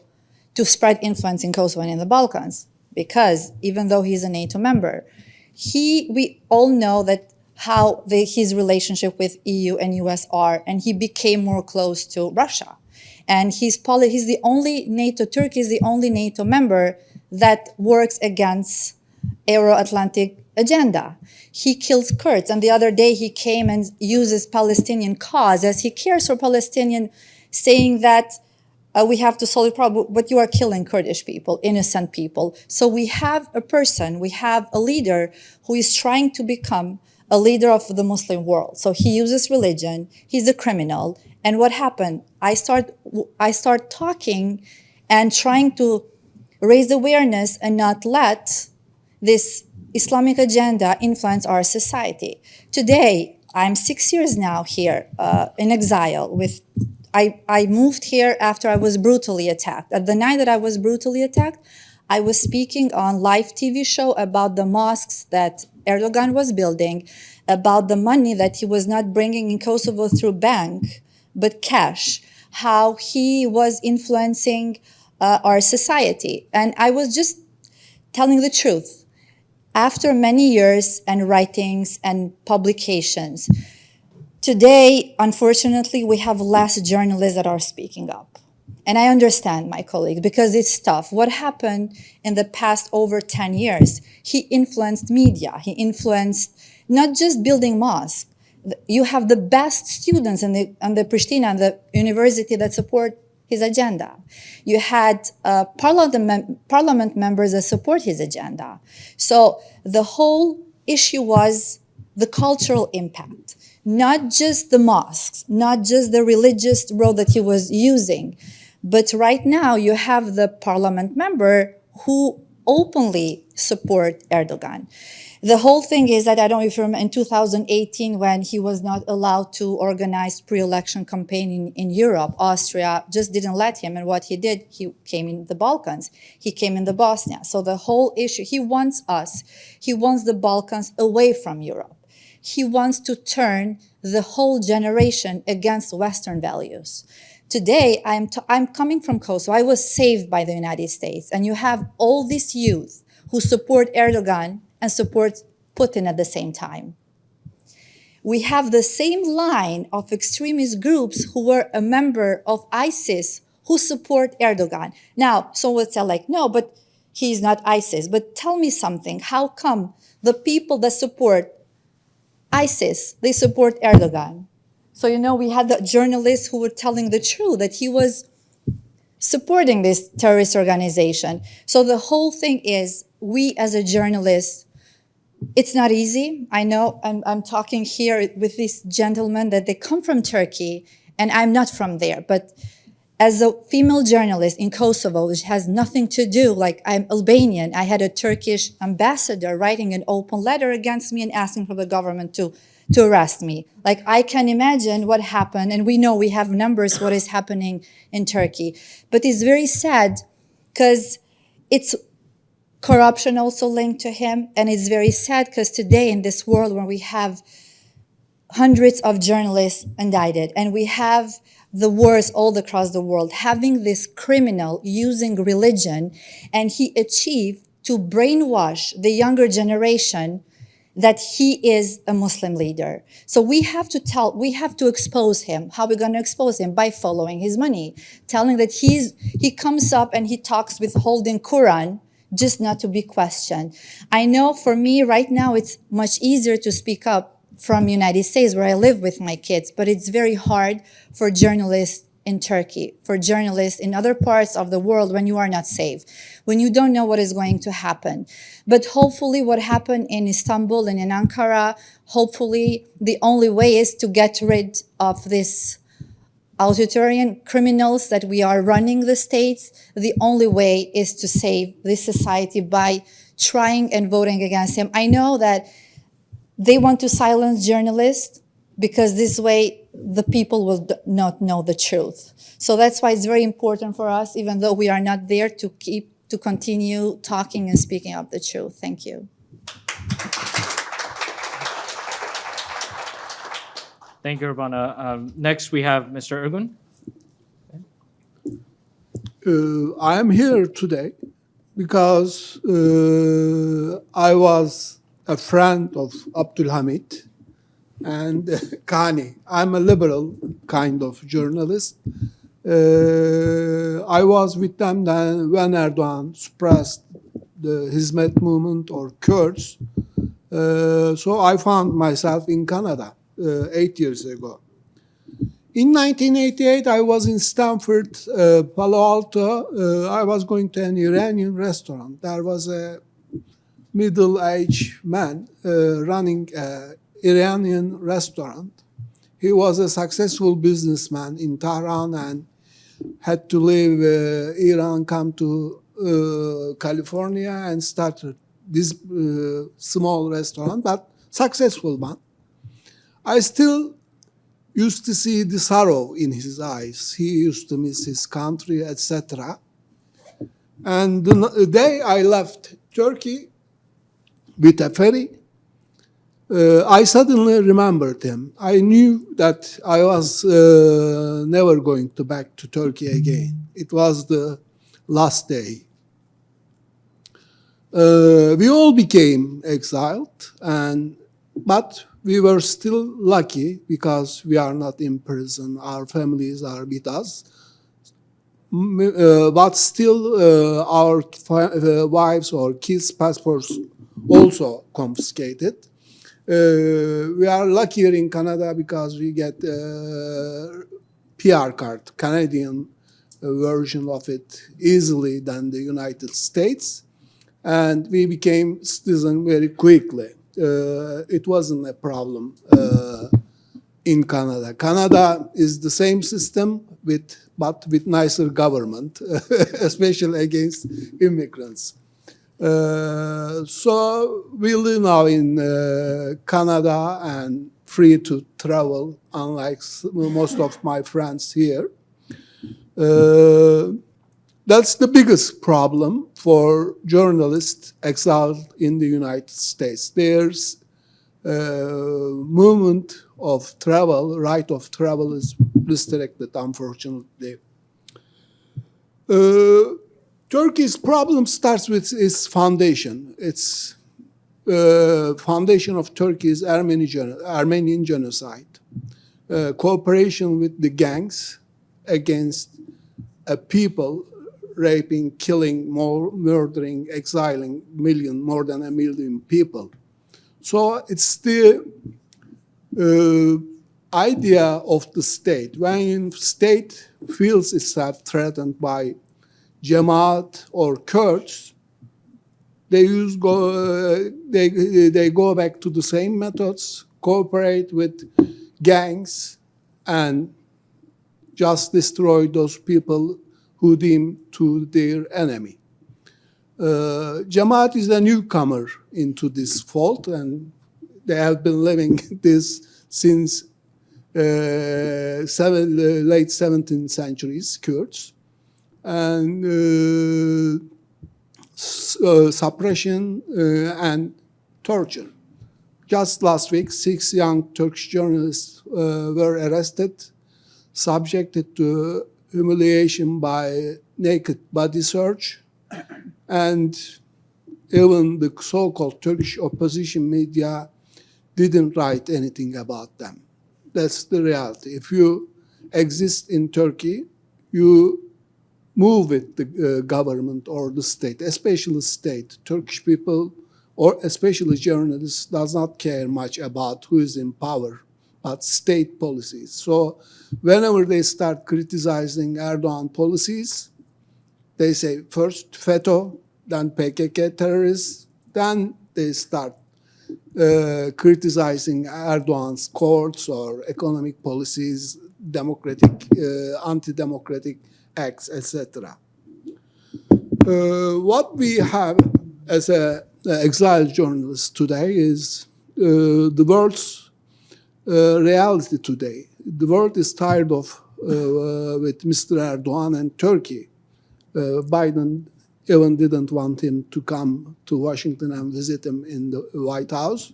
to spread influence in Kosovo and in the Balkans? Because even though he's a NATO member, we all know that how his relationship with EU and US are, and he became more close to Russia. And he's the only Turkey is the only NATO member that works against Euro-Atlantic agenda. He kills Kurds, and the other day he came and uses Palestinian cause as he cares for Palestinian, saying that we have to solve the problem, but you are killing Kurdish people, innocent people. So we have a leader who is trying to become a leader of the Muslim world. So he uses religion, he's a criminal. And what happened? I start talking and trying to raise awareness and not let this Islamic agenda influence our society. Today, I'm 6 years now here in exile. I moved here after I was brutally attacked. At the night that I was brutally attacked, I was speaking on live TV show about the mosques that Erdogan was building, about the money that he was not bringing in Kosovo through bank, but cash, how he was influencing our society. And I was just telling the truth. After many years and writings and publications, today, unfortunately, we have less journalists that are speaking up. And I understand my colleagues because it's tough. What happened in the past over 10 years? He influenced media. He influenced not just building mosques. You have the best students in the Pristina and the university that support his agenda. You had parliament members that support his agenda. So the whole issue was the cultural impact. Not just the mosques, not just the religious road that he was using, but right now you have the parliament member who openly support Erdogan. The whole thing is that I don't know if you remember in 2018 when he was not allowed to organize pre-election campaign in Europe, Austria just didn't let him. And what he did, he came in the Balkans, he came in the Bosnia. So the whole issue, he wants the Balkans away from Europe. He wants to turn the whole generation against Western values. Today, I'm coming from Kosovo. I was saved by the United States. And you have all this youth who support Erdogan and support Putin at the same time. We have the same line of extremist groups who were a member of ISIS who support Erdogan. Now, some would say like, no, but he's not ISIS. But tell me something. How come the people that support ISIS, they support Erdogan? So, we had the journalists who were telling the truth that he was supporting this terrorist organization. So the whole thing is, we as a journalist, it's not easy. I know I'm talking here with these gentlemen that they come from Turkey, and I'm not from there. But as a female journalist in Kosovo, which has nothing to do, like I'm Albanian, I had a Turkish ambassador writing an open letter against me and asking for the government to arrest me. Like, I can imagine what happened, and we know, we have numbers what is happening in Turkey. But it's very sad because it's corruption also linked to him, and it's very sad because today in this world where we have hundreds of journalists indicted, and we have the wars all across the world, having this criminal using religion, and he achieved to brainwash the younger generation that he is a Muslim leader. So we have to expose him. How are we going to expose him? By following his money, telling that he comes up and he talks with holding Quran, just not to be questioned. I know for me right now, it's much easier to speak up from United States where I live with my kids, but it's very hard for journalists in Turkey, for journalists in other parts of the world when you are not safe, when you don't know what is going to happen. But hopefully what happened in Istanbul and in Ankara, hopefully the only way is to get rid of this authoritarian criminals that we are running the states. The only way is to save this society by trying and voting against him. I know that they want to silence journalists because this way the people will not know the truth. So that's why it's very important for us, even though we are not there, to continue talking and speaking of the truth. Thank you. Thank you, Arbana. Next, we have Mr. Ergun. I am here today because I was a friend of Abdulhamit and Kani. I'm a liberal kind of journalist. I was with them when Erdogan suppressed the Hizmet movement or Kurds. So I found myself in Canada 8 years ago. In 1988, I was in Stanford, Palo Alto. I was going to an Iranian restaurant. There was a middle-aged man running an Iranian restaurant. He was a successful businessman in Tehran and had to leave Iran, come to California and started this small restaurant, but successful one. I still used to see the sorrow in his eyes. He used to miss his country, etc. And the day I left Turkey with a ferry, I suddenly remembered him. I knew that I was never going to back to Turkey again. It was the last day. We all became exiled, but we were still lucky because we are not in prison. Our families are with us. But still, our wives or kids' passports also confiscated. We are luckier in Canada because we get PR card, Canadian version of it, easily than the United States. And we became citizen very quickly. It wasn't a problem in Canada. Canada is the same system but with nicer government, especially against immigrants. So we live now in Canada and free to travel, unlike most of my friends here. That's the biggest problem for journalists exiled in the United States. There's movement of travel, right of travel is restricted, unfortunately. Turkey's problem starts with its foundation. Its foundation of Turkey is Armenian genocide, cooperation with the gangs against a people raping, killing, murdering, exiling more than 1 million people. So it's the idea of the state. When state feels itself threatened by Jamaat or Kurds, they go back to the same methods, cooperate with gangs, and just destroy those people who deem to their enemy. Jamaat is a newcomer into this fault, and they have been living this since late 17th centuries, Kurds. And suppression and torture. Just last week, 6 young Turkish journalists were arrested, subjected to humiliation by naked body search, and even the so-called Turkish opposition media didn't write anything about them. That's the reality. If you exist in Turkey, you move with the government or the state, especially state. Turkish people, or especially journalists, does not care much about who is in power, but state policies. So whenever they start criticizing Erdogan policies, they say first FETÖ, then PKK terrorists, then they start criticizing Erdogan's courts or economic policies, anti-democratic acts, etc. What we have as an exiled journalist today is the world's reality today. The world is tired of with Mr. Erdogan and Turkey. Biden even didn't want him to come to Washington and visit him in the White House.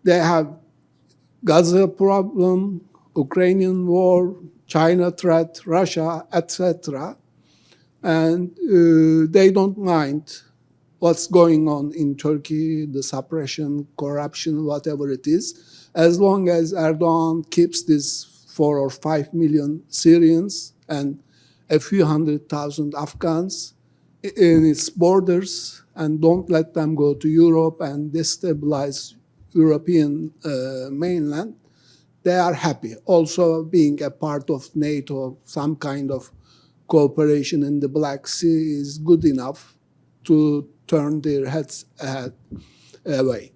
They have Gaza problem, Ukrainian war, China threat, Russia, etc. And they don't mind what's going on in Turkey, the suppression, corruption, whatever it is, as long as Erdogan keeps this 4 or 5 million Syrians and a few 100,000 Afghans in its borders and don't let them go to Europe and destabilize European mainland, they are happy. Also being a part of NATO, some kind of cooperation in the Black Sea is good enough to turn their heads away.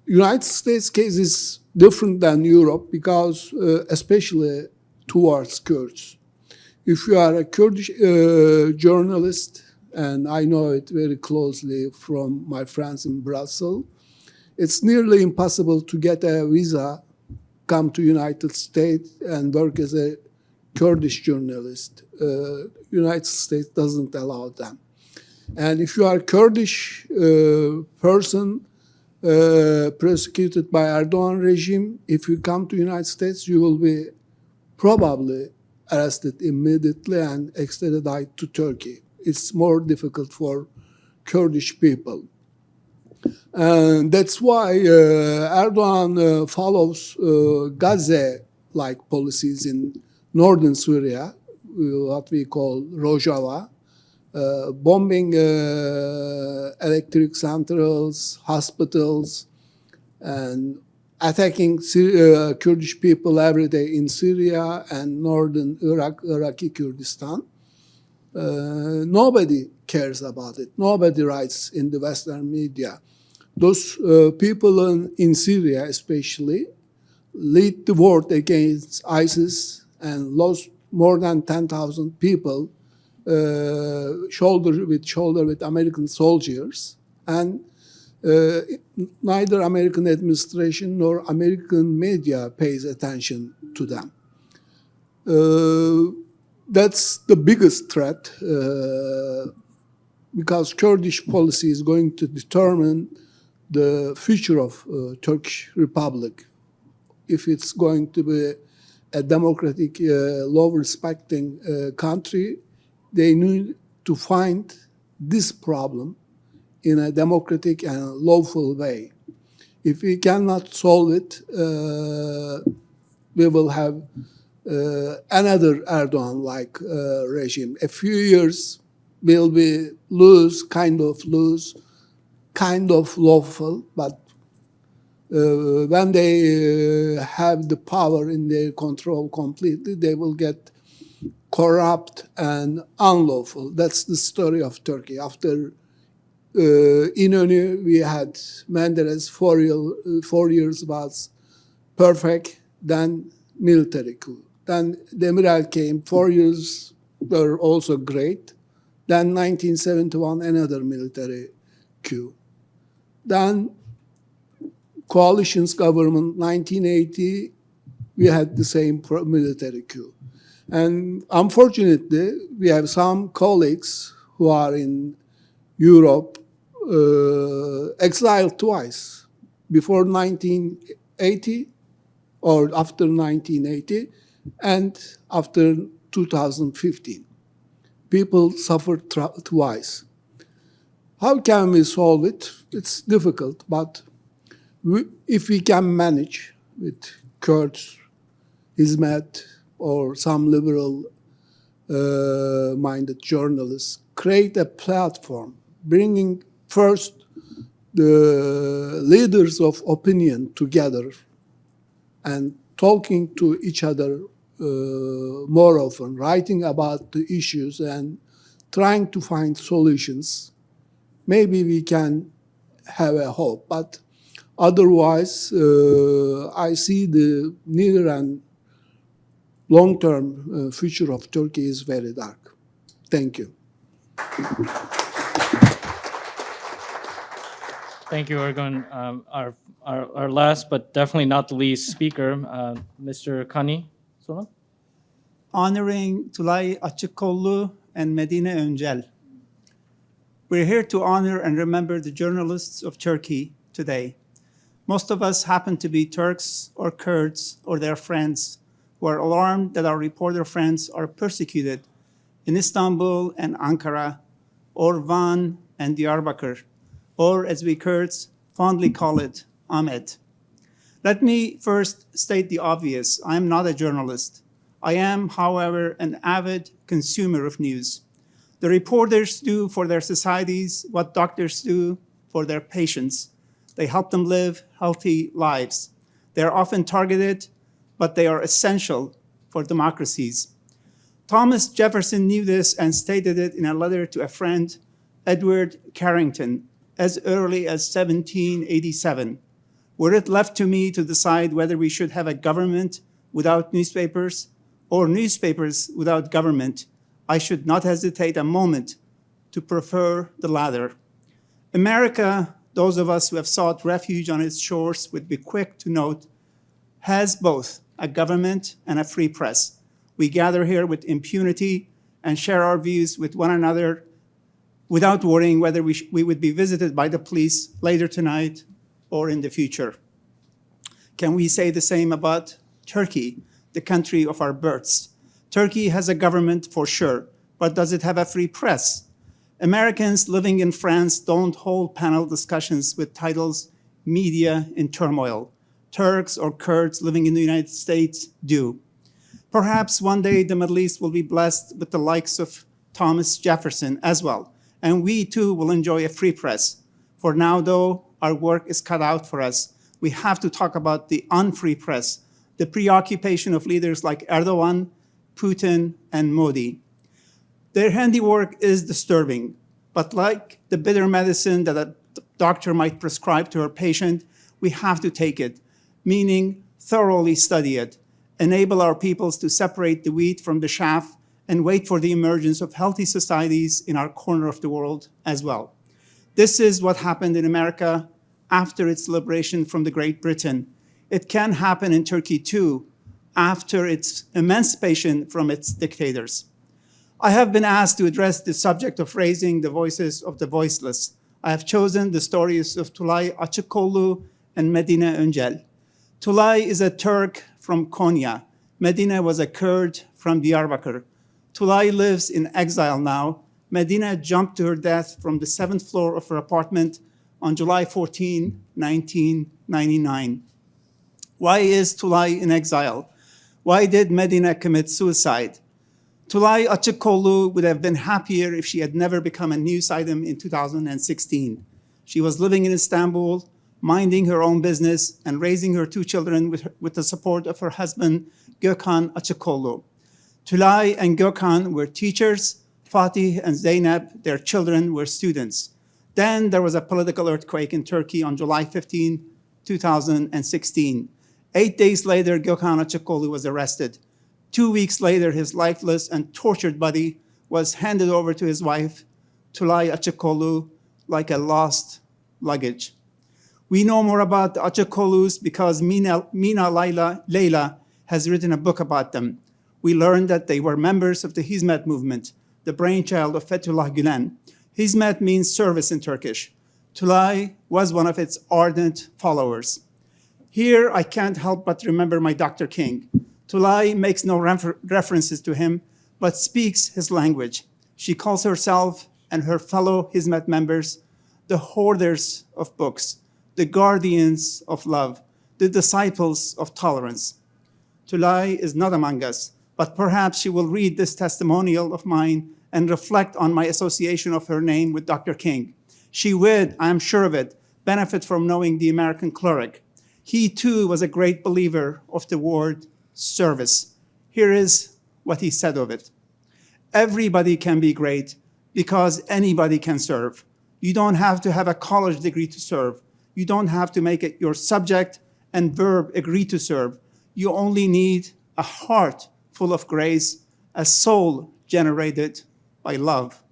United States case is different than Europe because especially towards Kurds. If you are a Kurdish journalist, and I know it very closely from my friends in Brussels, it's nearly impossible to get a visa, come to United States and work as a Kurdish journalist. United States doesn't allow them. And if you are a Kurdish person persecuted by Erdogan regime, if you come to United States, you will be probably arrested immediately and extradited to Turkey. It's more difficult for Kurdish people. And that's why Erdogan follows Gazze-like policies in northern Syria, what we call Rojava, bombing electric centrals, hospitals, and attacking Kurdish people every day in Syria and northern Iraqi Kurdistan. Nobody cares about it. Nobody writes in the Western media. Those people in Syria especially lead the war against ISIS and lost more than 10,000 people shoulder with American soldiers. And neither American administration nor American media pays attention to them. That's the biggest threat because Kurdish policy is going to determine the future of Turkish Republic. If it's going to be a democratic, law-respecting country, they need to find this problem in a democratic and lawful way. If we cannot solve it, we will have another Erdogan-like regime. A few years will be kind of lawful, but when they have the power in their control completely, they will get corrupt and unlawful. That's the story of Turkey. After İnönü, we had Menderes, 4 years was perfect, then military coup. Then Demirel came, 4 years were also great. Then 1971, another military coup. Then coalition's government, 1980, we had the same military coup. And unfortunately, we have some colleagues who are in Europe exiled twice, before 1980 or after 1980 and after 2015. People suffered twice. How can we solve it? It's difficult, but if we can manage with Kurds, Hizmet, or some liberal-minded journalists, create a platform, bringing first the leaders of opinion together and talking to each other more often, writing about the issues and trying to find solutions. Maybe we can have a hope, but otherwise, I see the near and long-term future of Turkey is very dark. Thank you. Thank you, Ergun. Our last, but definitely not the least speaker, Mr. Kani. Honoring Tülay Açıkkollu and Medine Öncel. We're here to honor and remember the journalists of Turkey today. Most of us happen to be Turks or Kurds or their friends who are alarmed that our reporter friends are persecuted in Istanbul and Ankara, or Van and Diyarbakır, or as we Kurds fondly call it, Ahmet. Let me first state the obvious. I am not a journalist. I am, however, an avid consumer of news. The reporters do for their societies what doctors do for their patients. They help them live healthy lives. They are often targeted, but they are essential for democracies. Thomas Jefferson knew this and stated it in a letter to a friend, Edward Carrington, as early as 1787. Were it left to me to decide whether we should have a government without newspapers or newspapers without government, I should not hesitate a moment to prefer the latter. America, those of us who have sought refuge on its shores would be quick to note, has both a government and a free press. We gather here with impunity and share our views with one another without worrying whether we would be visited by the police later tonight or in the future. Can we say the same about Turkey, the country of our births? Turkey has a government for sure, but does it have a free press? Americans living in France don't hold panel discussions with titles Media in Turmoil. Turks or Kurds living in the United States do. Perhaps one day the Middle East will be blessed with the likes of Thomas Jefferson as well, and we too will enjoy a free press. For now, though, our work is cut out for us. We have to talk about the unfree press, the preoccupation of leaders like Erdogan, Putin, and Modi. Their handiwork is disturbing, but like the bitter medicine that doctor might prescribe to her patient, we have to take it, meaning thoroughly study it, enable our peoples to separate the wheat from the chaff, and wait for the emergence of healthy societies in our corner of the world as well. This is what happened in America after its liberation from the Great Britain. It can happen in Turkey too, after its emancipation from its dictators. I have been asked to address the subject of raising the voices of the voiceless. I have chosen the stories of Tulay Açıkkollu and Medine Öncel. Tulay is a Turk from Konya. Medine was a Kurd from Diyarbakır. Tulay lives in exile now. Medine jumped to her death from the 7th floor of her apartment on July 14, 1999. Why is Tulay in exile? Why did Medine commit suicide? Tulay Açıkkollu would have been happier if she had never become a news item in 2016. She was living in Istanbul, minding her own business and raising her 2 children with the support of her husband, Gökhan Açıkkollu. Tulay and Gökhan were teachers. Fatih and Zeynep, their children, were students. Then there was a political earthquake in Turkey on July 15, 2016. 8 days later, Gökhan Açıkkollu was arrested. 2 weeks later, his lifeless and tortured body was handed over to his wife, Tulay Açıkkollu, like a lost luggage. We know more about the Açıkkollus because Mina Leyla has written a book about them. We learned that they were members of the Hizmet movement, the brainchild of Fethullah Gülen. Hizmet means service in Turkish. Tulay was one of its ardent followers. Here, I can't help but remember my Dr. King. Tulay makes no references to him, but speaks his language. She calls herself and her fellow Hizmet members the hoarders of books, the guardians of love, the disciples of tolerance. Tulay is not among us, but perhaps she will read this testimonial of mine and reflect on my association of her name with Dr. King. She would, I am sure of it, benefit from knowing the American cleric. He too was a great believer of the word service. Here is what he said of it. Everybody can be great because anybody can serve. You don't have to have a college degree to serve. You don't have to make it your subject and verb agree to serve. You only need a heart full of grace, a soul generated by love.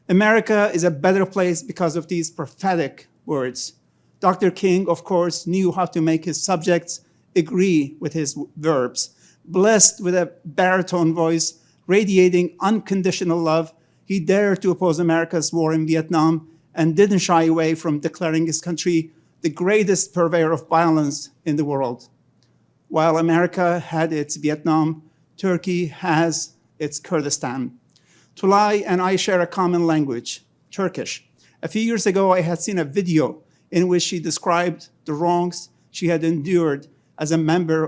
America is a better place because of these prophetic words. Dr. King, of course, knew how to make his subjects agree with his verbs. Blessed with a baritone voice, radiating unconditional love, he dared to oppose America's war in Vietnam and didn't shy away from declaring his country the greatest purveyor of violence in the world. While America had its Vietnam, Turkey has its Kurdistan. Tulay and I share a common language, Turkish. A few years ago, I had seen a video in which she described the wrongs she had endured as a member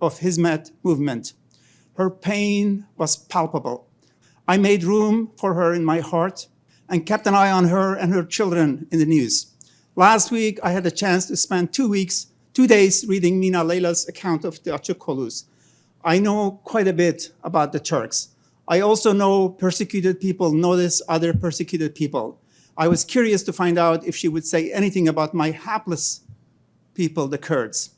of Hizmet movement. Her pain was palpable. I made room for her in my heart and kept an eye on her and her children in the news. Last week, I had a chance to spend 2 days reading Mina Leyla's account of the Açıkkollus. I know quite a bit about the Turks. I also know persecuted people notice other persecuted people. I was curious to find out if she would say anything about my hapless people, the Kurds.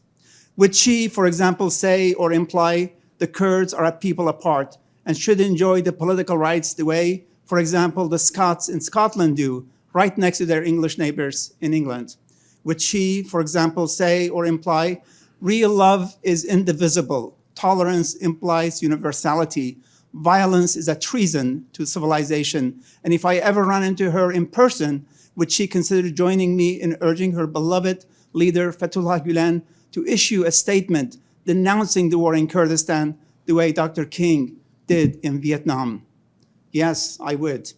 Would she, for example, say or imply the Kurds are a people apart and should enjoy the political rights the way, for example, the Scots in Scotland do, right next to their English neighbors in England? Would she, for example, say or imply real love is indivisible, tolerance implies universality, violence is a treason to civilization, and if I ever run into her in person, would she consider joining me in urging her beloved leader Fethullah Gülen to issue a statement denouncing the war in Kurdistan the way Dr. King did in Vietnam? Yes, I would.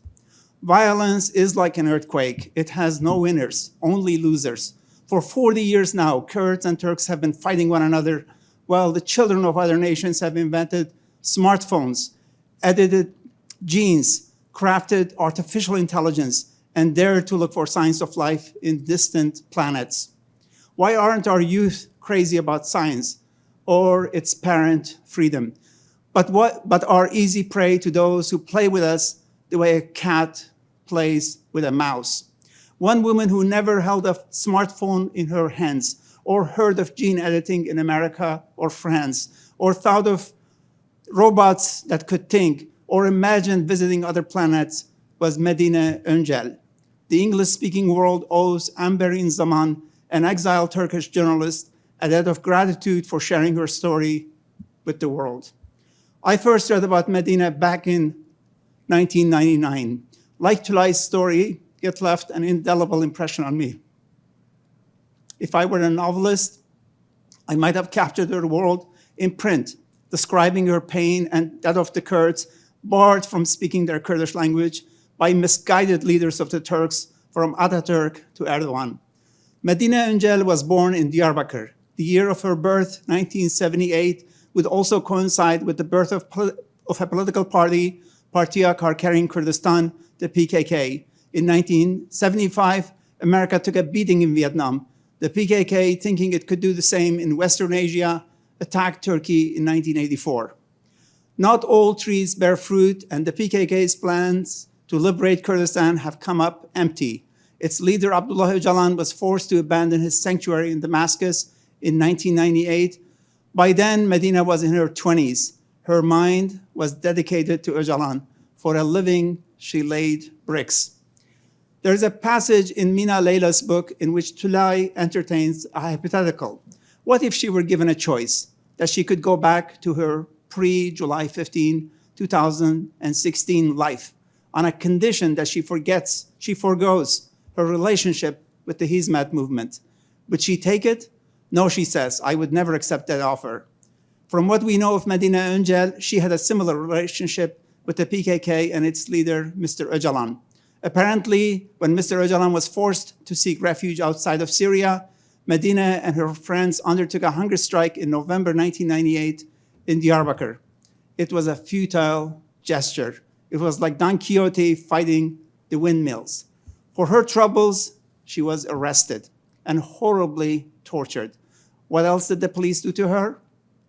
Violence is like an earthquake. It has no winners, only losers. For 40 years now, Kurds and Turks have been fighting one another while the children of other nations have invented smartphones, edited genes, crafted artificial intelligence, and dared to look for signs of life in distant planets. Why aren't our youth crazy about science or its parent freedom, but are easy prey to those who play with us the way a cat plays with a mouse? One woman who never held a smartphone in her hands, or heard of gene editing in America or France, or thought of robots that could think, or imagined visiting other planets, was Medine Öncel. The English-speaking world owes Amberin Zaman, an exiled Turkish journalist, a debt of gratitude for sharing her story with the world. I first read about Medine back in 1999. Like Tülay's story, it left an indelible impression on me. If I were a novelist, I might have captured her world in print, describing her pain and that of the Kurds, barred from speaking their Kurdish language by misguided leaders of the Turks, from Atatürk to Erdogan. Medine Öncel was born in Diyarbakir. The year of her birth, 1978, would also coincide with the birth of a political party, Partiya Karkerin Kurdistan, the PKK. In 1975, America took a beating in Vietnam. The PKK, thinking it could do the same in Western Asia, attacked Turkey in 1984. Not all trees bear fruit, and the PKK's plans to liberate Kurdistan have come up empty. Its leader, Abdullah Öcalan, was forced to abandon his sanctuary in Damascus in 1998. By then, Medine was in her 20s. Her mind was dedicated to Öcalan. For a living, she laid bricks. There is a passage in Mina Leyla's book in which Tülay entertains a hypothetical. What if she were given a choice, that she could go back to her pre-July 15, 2016 life on a condition that she forgoes her relationship with the Hizmet movement? Would she take it? No, she says, I would never accept that offer. From what we know of Medine Öncel, she had a similar relationship with the PKK and its leader, Mr. Öcalan. Apparently, when Mr. Öcalan was forced to seek refuge outside of Syria, Medine and her friends undertook a hunger strike in November 1998 in Diyarbakir. It was a futile gesture. It was like Don Quixote fighting the windmills. For her troubles, she was arrested and horribly tortured. What else did the police do to her?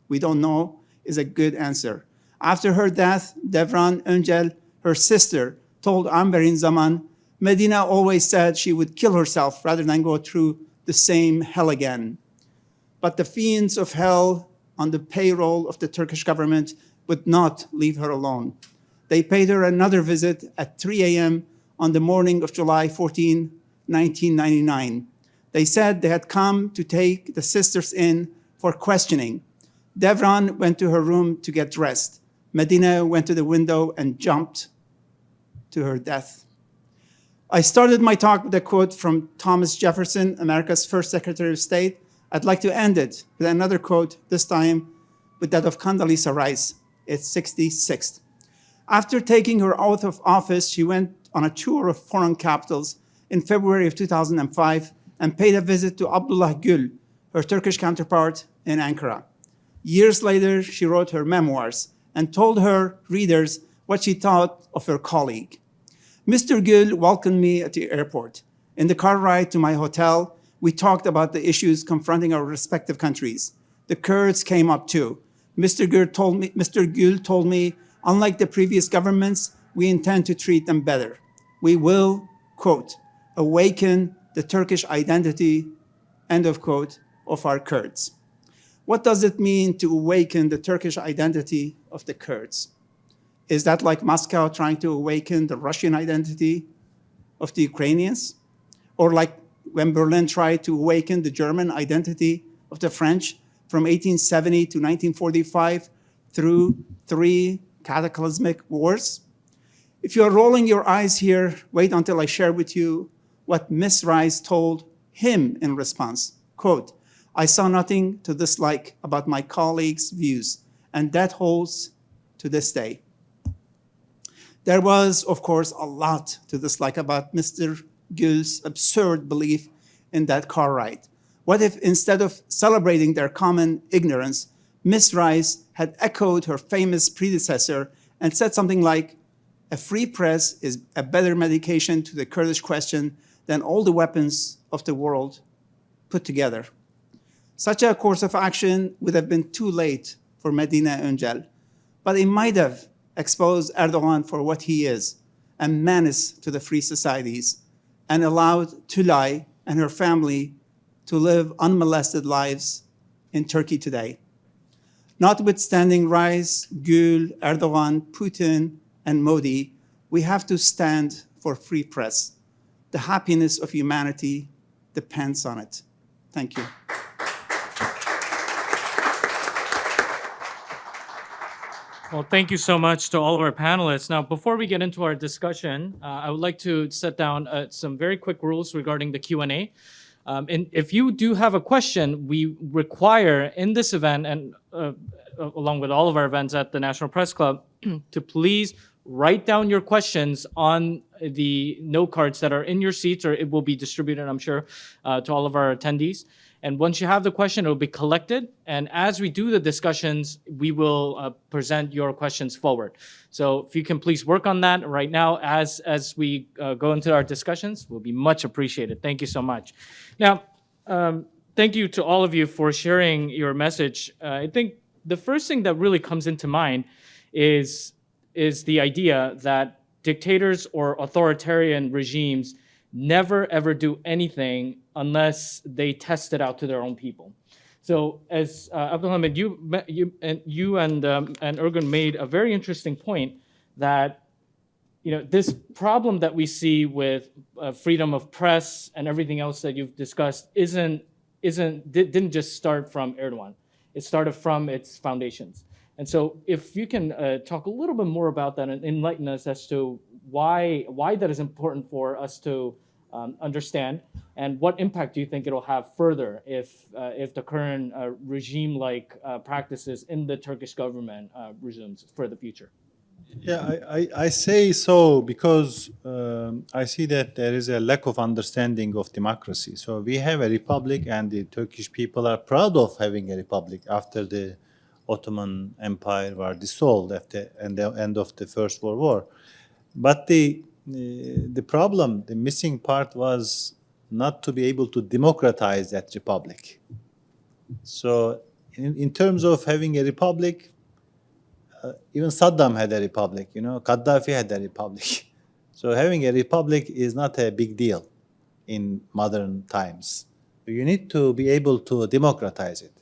We don't know, is a good answer. After her death, Devran Öncel, her sister, told Amberin Zaman, Medine always said she would kill herself rather than go through the same hell again. But the fiends of hell on the payroll of the Turkish government would not leave her alone. They paid her another visit at 3 a.m. on the morning of July 14, 1999. They said they had come to take the sisters in for questioning. Devran went to her room to get dressed. Medine went to the window and jumped to her death. I started my talk with a quote from Thomas Jefferson, America's first Secretary of State. I'd like to end it with another quote, this time with that of Condoleezza Rice. It's 66th. After taking her oath of office, she went on a tour of foreign capitals in February of 2005 and paid a visit to Abdullah Gül, her Turkish counterpart in Ankara. Years later, she wrote her memoirs and told her readers what she thought of her colleague. Mr. Gül welcomed me at the airport. In the car ride to my hotel, we talked about the issues confronting our respective countries. The Kurds came up too. Mr. Gül told me, unlike the previous governments, we intend to treat them better. We will, quote, awaken the Turkish identity, end of quote, of our Kurds. What does it mean to awaken the Turkish identity of the Kurds? Is that like Moscow trying to awaken the Russian identity of the Ukrainians? Or like when Berlin tried to awaken the German identity of the French from 1870 to 1945 through 3 cataclysmic wars? If you're rolling your eyes here, wait until I share with you what Miss Rice told him in response. Quote, I saw nothing to dislike about my colleagues' views, and that holds to this day. There was, of course, a lot to dislike about Mr. Gül's absurd belief in that car ride. What if instead of celebrating their common ignorance, Miss Rice had echoed her famous predecessor and said something like, a free press is a better medication to the Kurdish question than all the weapons of the world put together. Such a course of action would have been too late for Medine Öncel, but it might have exposed Erdogan for what he is, a menace to the free societies, and allowed Tülay and her family to live unmolested lives in Turkey today. Notwithstanding Rais, Gül, Erdogan, Putin, and Modi, we have to stand for free press. The happiness of humanity depends on it. Thank you. Well, thank you so much to all of our panelists. Now, before we get into our discussion, I would like to set down some very quick rules regarding the Q&A. And if you do have a question, we require in this event and along with all of our events at the National Press Club to please write down your questions on the note cards that are in your seats, or it will be distributed, I'm sure, to all of our attendees. And once you have the question, it will be collected. And as we do the discussions, we will present your questions forward. So if you can please work on that right now as we go into our discussions, will be much appreciated. Thank you so much. Now, thank you to all of you for sharing your message. I think the first thing that really comes into mind is the idea that dictators or authoritarian regimes never ever do anything unless they test it out to their own people. So as Abdulhamit, you and Ergun made a very interesting point that this problem that we see with freedom of press and everything else that you've discussed didn't just start from Erdogan. It started from its foundations. And so if you can talk a little bit more about that and enlighten us as to why that is important for us to understand, and what impact do you think it'll have further if the current regime-like practices in the Turkish government resumes for the future? Yeah, I say so because I see that there is a lack of understanding of democracy. So we have a republic, and the Turkish people are proud of having a republic after the Ottoman Empire were dissolved at the end of the First World War. But the problem, the missing part was not to be able to democratize that republic. So in terms of having a republic, even Saddam had a republic, Gaddafi had a republic. So having a republic is not a big deal in modern times. You need to be able to democratize it.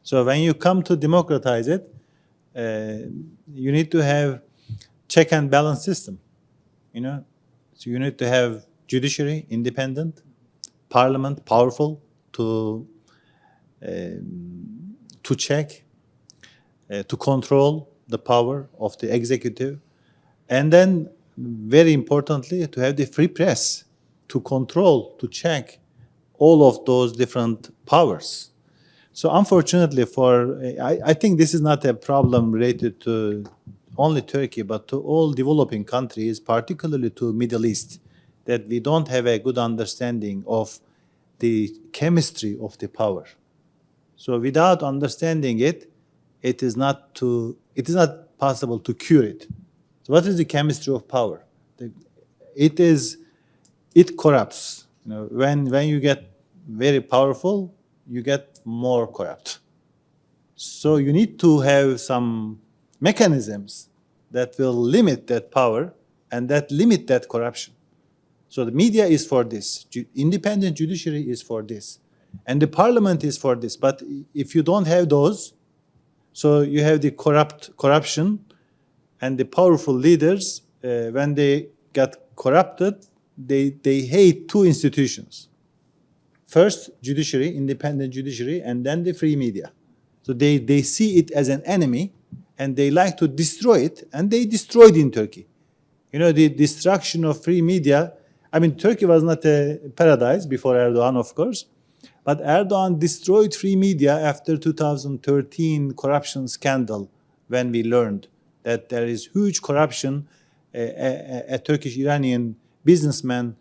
So when you come to democratize it, you need to have check and balance system, So you need to have judiciary independent, parliament powerful to check, to control the power of the executive, and then very importantly to have the free press to control, to check all of those different powers. So unfortunately I think this is not a problem related to only Turkey, but to all developing countries, particularly to Middle East, that we don't have a good understanding of the chemistry of the power. So without understanding it, it is not possible to cure it. So what is the chemistry of power? It corrupts. When you get very powerful, you get more corrupt. So you need to have some mechanisms that will limit that power and that limit that corruption. So the media is for this, independent judiciary is for this, and the parliament is for this. But if you don't have those, so you have the corruption, and the powerful leaders, when they get corrupted, they hate two institutions. First, judiciary, independent judiciary, and then the free media. So they see it as an enemy, and they like to destroy it, and they destroyed in Turkey. The destruction of free media. Turkey was not a paradise before Erdogan, of course, but Erdogan destroyed free media after 2013 corruption scandal, when we learned that there is huge corruption, a Turkish-Iranian businessman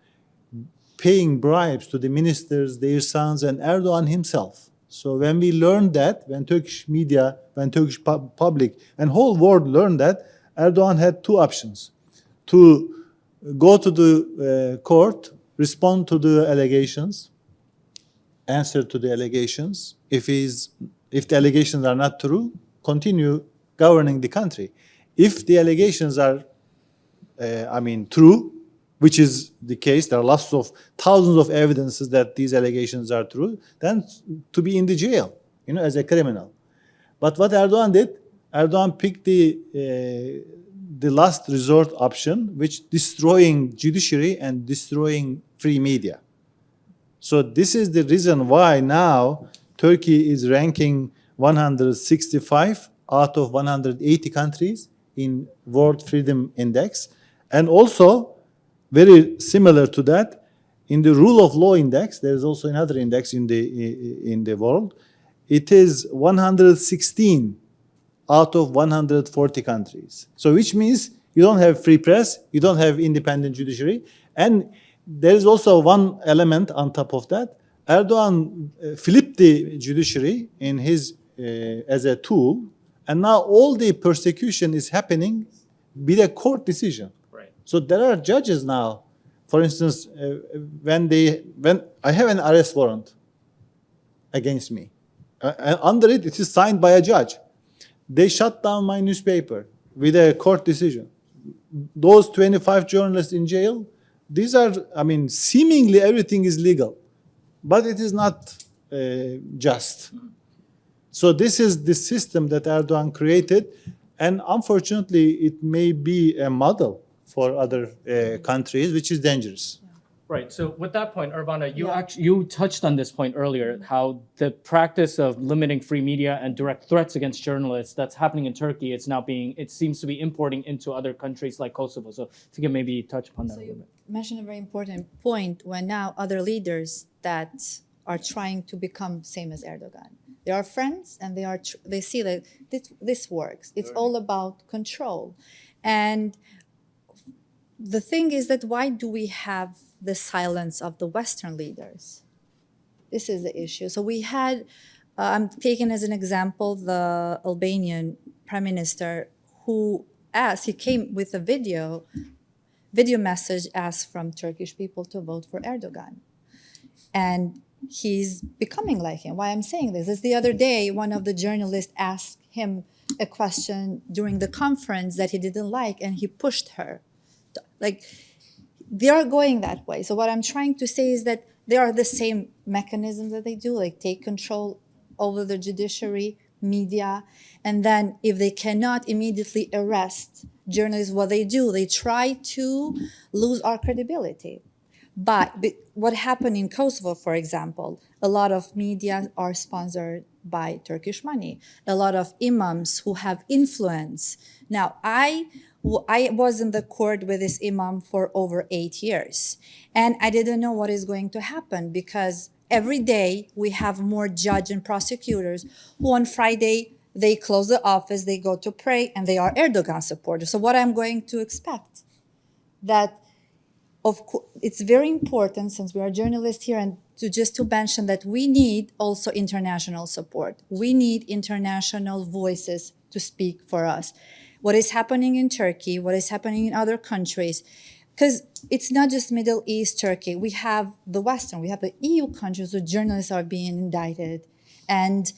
paying bribes to the ministers, their sons, and Erdogan himself. So when we learned that, when Turkish media, when Turkish public and whole world learned that, Erdogan had two options: to go to the court, respond to the allegations, answer to the allegations. If the allegations are not true, continue governing the country. If the allegations are, true, which is the case, there are lots of thousands of evidences that these allegations are true, then to be in the jail, as a criminal. But what Erdogan did, Erdogan picked the last resort option, which destroying judiciary and destroying free media. So this is the reason why now Turkey is ranking 165 out of 180 countries in World Freedom Index. And also, very similar to that, in the Rule of Law Index, there is also another index in the world, it is 116 out of 140 countries. So which means you don't have free press, you don't have independent judiciary, and there is also one element on top of that. Erdogan flipped the judiciary in his as a tool, and now all the persecution is happening with a court decision. Right. So there are judges now. For instance, when I have an arrest warrant against me, and under it is signed by a judge. They shut down my newspaper with a court decision. Those 25 journalists in jail, these are, seemingly everything is legal, but it is not just. So this is the system that Erdogan created, and unfortunately, it may be a model for other countries, which is dangerous. Right. So with that point, Arbana, you touched on this point earlier, how the practice of limiting free media and direct threats against journalists that's happening in Turkey, it seems to be importing into other countries like Kosovo. So if you can maybe touch upon that a little bit. You mentioned a very important point when now other leaders that are trying to become same as Erdogan. They are friends and they see that this works. It's all about control. And the thing is that why do we have the silence of the Western leaders? This is the issue. So we had, I'm taking as an example, the Albanian prime minister who he came with a video message asked from Turkish people to vote for Erdogan. And he's becoming like him. Why I'm saying this is the other day, one of the journalists asked him a question during the conference that he didn't like, and he pushed her. Like, they are going that way. So what I'm trying to say is that they are the same mechanisms that they do, like take control over the judiciary, media, and then if they cannot immediately arrest journalists, what they do, they try to lose our credibility. But what happened in Kosovo, for example, a lot of media are sponsored by Turkish money, a lot of imams who have influence. Now, I was in the court with this imam for over 8 years, and I didn't know what is going to happen because every day we have more judge and prosecutors who on Friday, they close the office, they go to pray, and they are Erdogan supporters. So what I'm going to expect, that it's very important, since we are journalists here, and to mention that we need also international support. We need international voices to speak for us. What is happening in Turkey, what is happening in other countries, because it's not just Middle East, Turkey. We have the Western, we have the EU countries where journalists are being indicted. And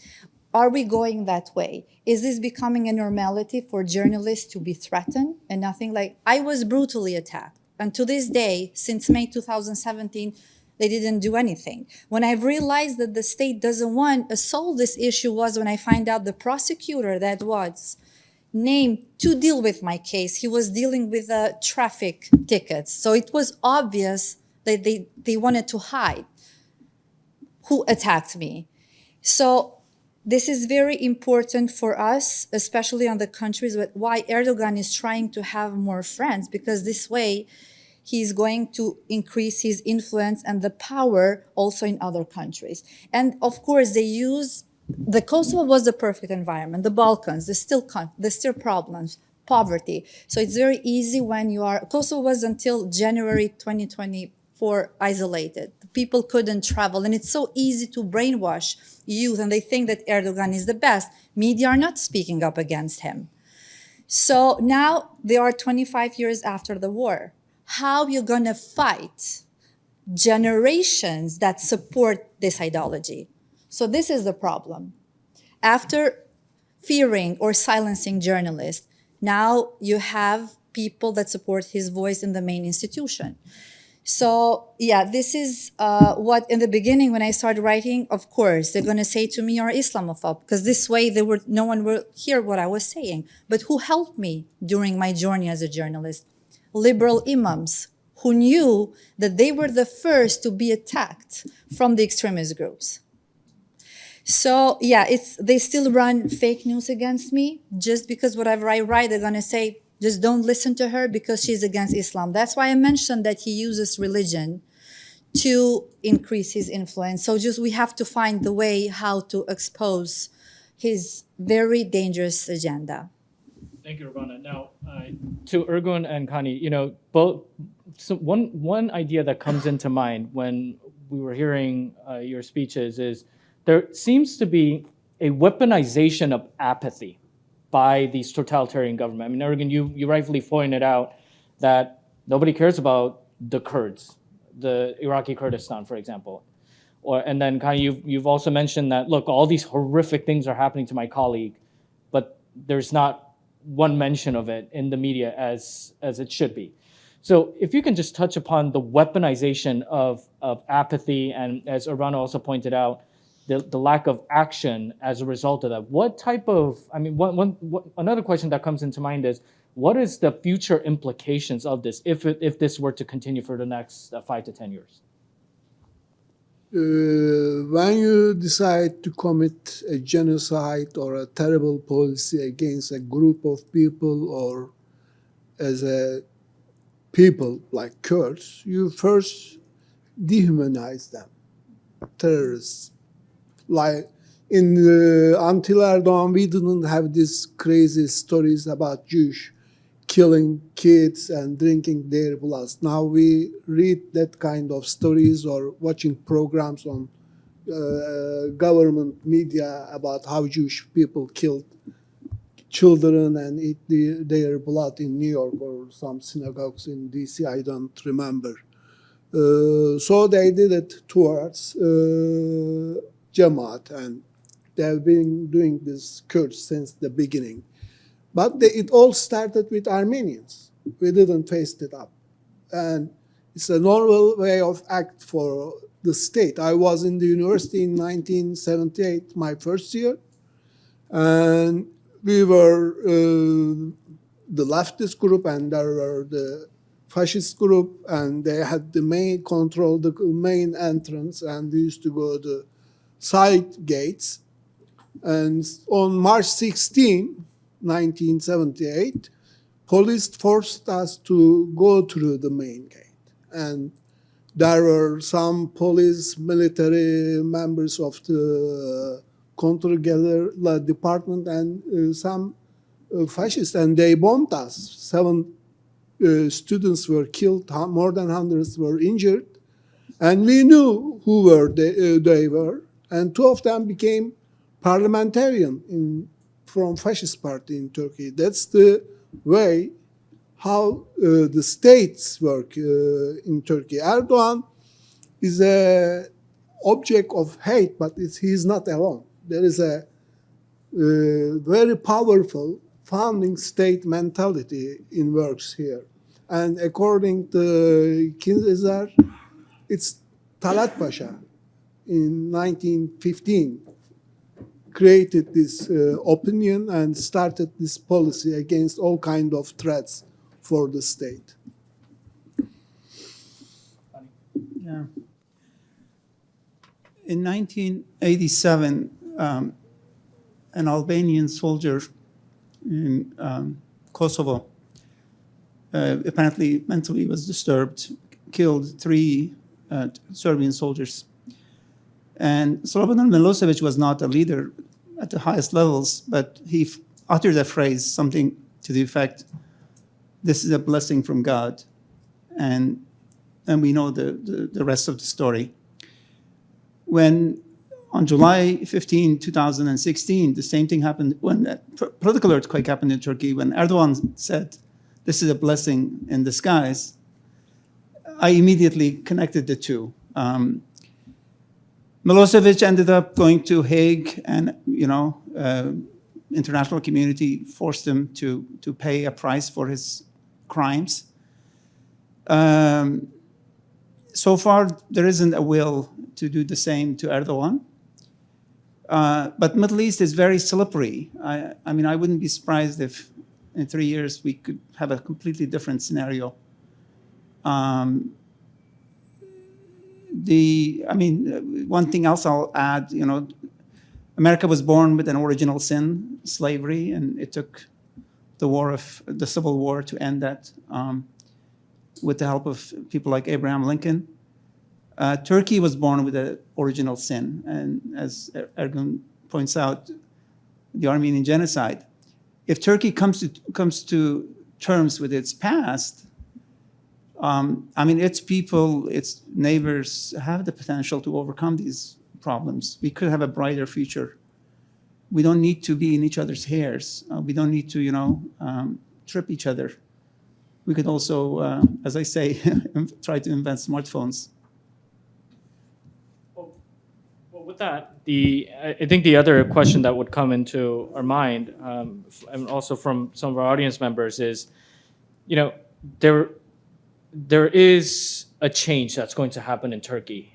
are we going that way? Is this becoming a normality for journalists to be threatened and nothing like? I was brutally attacked. And to this day, since May 2017, they didn't do anything. When I realized that the state doesn't want to solve this issue was when I find out the prosecutor that was named to deal with my case, he was dealing with traffic tickets. So it was obvious that they wanted to hide who attacked me. So this is very important for us, especially on the countries why Erdogan is trying to have more friends, because this way he's going to increase his influence and the power also in other countries. And of course, the Kosovo was the perfect environment. The Balkans, there's still problems, poverty. So it's very easy when Kosovo was until January 2024 isolated. People couldn't travel, and it's so easy to brainwash youth, and they think that Erdogan is the best. Media are not speaking up against him. So now they are 25 years after the war. How are you gonna fight generations that support this ideology? So this is the problem. After fearing or silencing journalists, now you have people that support his voice in the main institution. So yeah, this is what in the beginning when I started writing, of course, they're going to say to me, you're Islamophobe, because this way no one will hear what I was saying. But who helped me during my journey as a journalist? Liberal imams who knew that they were the first to be attacked from the extremist groups. So yeah, they still run fake news against me just because whatever I write, they're going to say, just don't listen to her because she's against Islam. That's why I mentioned that he uses religion to increase his influence. So just we have to find the way how to expose his very dangerous agenda. Thank you, Arbana. Now, to Ergun and Kani, both. So one idea that comes into mind when we were hearing your speeches is there seems to be a weaponization of apathy by these totalitarian government. I mean, Ergun, you rightfully pointed out that nobody cares about the Kurds, the Iraqi Kurdistan, for example. And then Kani, you've also mentioned that, look, all these horrific things are happening to my colleague, but there's not one mention of it in the media as it should be. So if you can just touch upon the weaponization of apathy, and as Arbana also pointed out, the lack of action as a result of that. What type of, another question that comes into mind is, what is the future implications of this if this were to continue for the next 5 to 10 years? When you decide to commit a genocide or a terrible policy against a group of people or as a people like Kurds, you first dehumanize them, terrorists. Like until Erdogan, we didn't have these crazy stories about Jews killing kids and drinking their blood. Now we read that kind of stories or watching programs on government media about how Jewish people killed children and eat their blood in New York or some synagogues in DC, I don't remember. So they did it towards Jamaat, and they've been doing this Kurds since the beginning. But it all started with Armenians. We didn't face it up. And it's a normal way of act for the state. I was in the university in 1978, my first year, and we were the leftist group, and there were the fascist group, and they had the main entrance, and we used to go to side gates. And on March 16, 1978, police forced us to go through the main gate. And there were some police, military members of the counter-guerrilla department and some fascists, and they bombed us. 7 students were killed, more than hundreds were injured. And we knew who they were. And 2 of them became parliamentarian from fascist party in Turkey. That's the way how the states work in Turkey. Erdogan is an object of hate, but he's not alone. There is a very powerful founding state mentality in works here. And according to Xharra, it's Talat Pasha in 1915 created this opinion and started this policy against all kinds of threats for the state. Yeah. In 1987, an Albanian soldier in Kosovo apparently mentally was disturbed, killed 3 Serbian soldiers. And Slobodan Milosevic was not a leader at the highest levels, but he uttered a phrase, something to the effect, "This is a blessing from God." And we know the rest of the story. When on July 15, 2016, the same thing happened when a political earthquake happened in Turkey, when Erdogan said, "This is a blessing in disguise," I immediately connected the two. Milosevic ended up going to Hague, and international community forced him to pay a price for his crimes. So far, there isn't a will to do the same to Erdogan. But Middle East is very slippery. I mean, I wouldn't be surprised if in 3 years we could have a completely different scenario. One thing else I'll add, America was born with an original sin, slavery, and it took the Civil War to end that with the help of people like Abraham Lincoln. Turkey was born with an original sin, and as Ergun points out, the Armenian genocide. If Turkey comes to terms with its past, its people, its neighbors have the potential to overcome these problems. We could have a brighter future. We don't need to be in each other's hairs. We don't need to, trip each other. We could also, as I say, try to invent smartphones. Well, with that, I think the other question that would come into our mind, and also from some of our audience members, is, there is a change that's going to happen in Turkey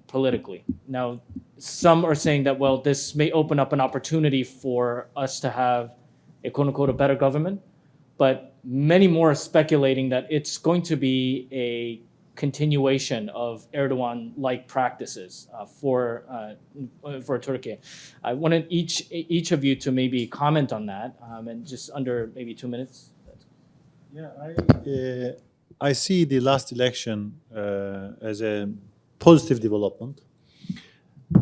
politically. Now, some are saying that, well, this may open up an opportunity for us to have a quote-unquote a better government, but many more are speculating that it's going to be a continuation of Erdogan-like practices for Turkey. I wanted each of you to maybe comment on that, and just under maybe 2 minutes. Yeah, I see the last election as a positive development.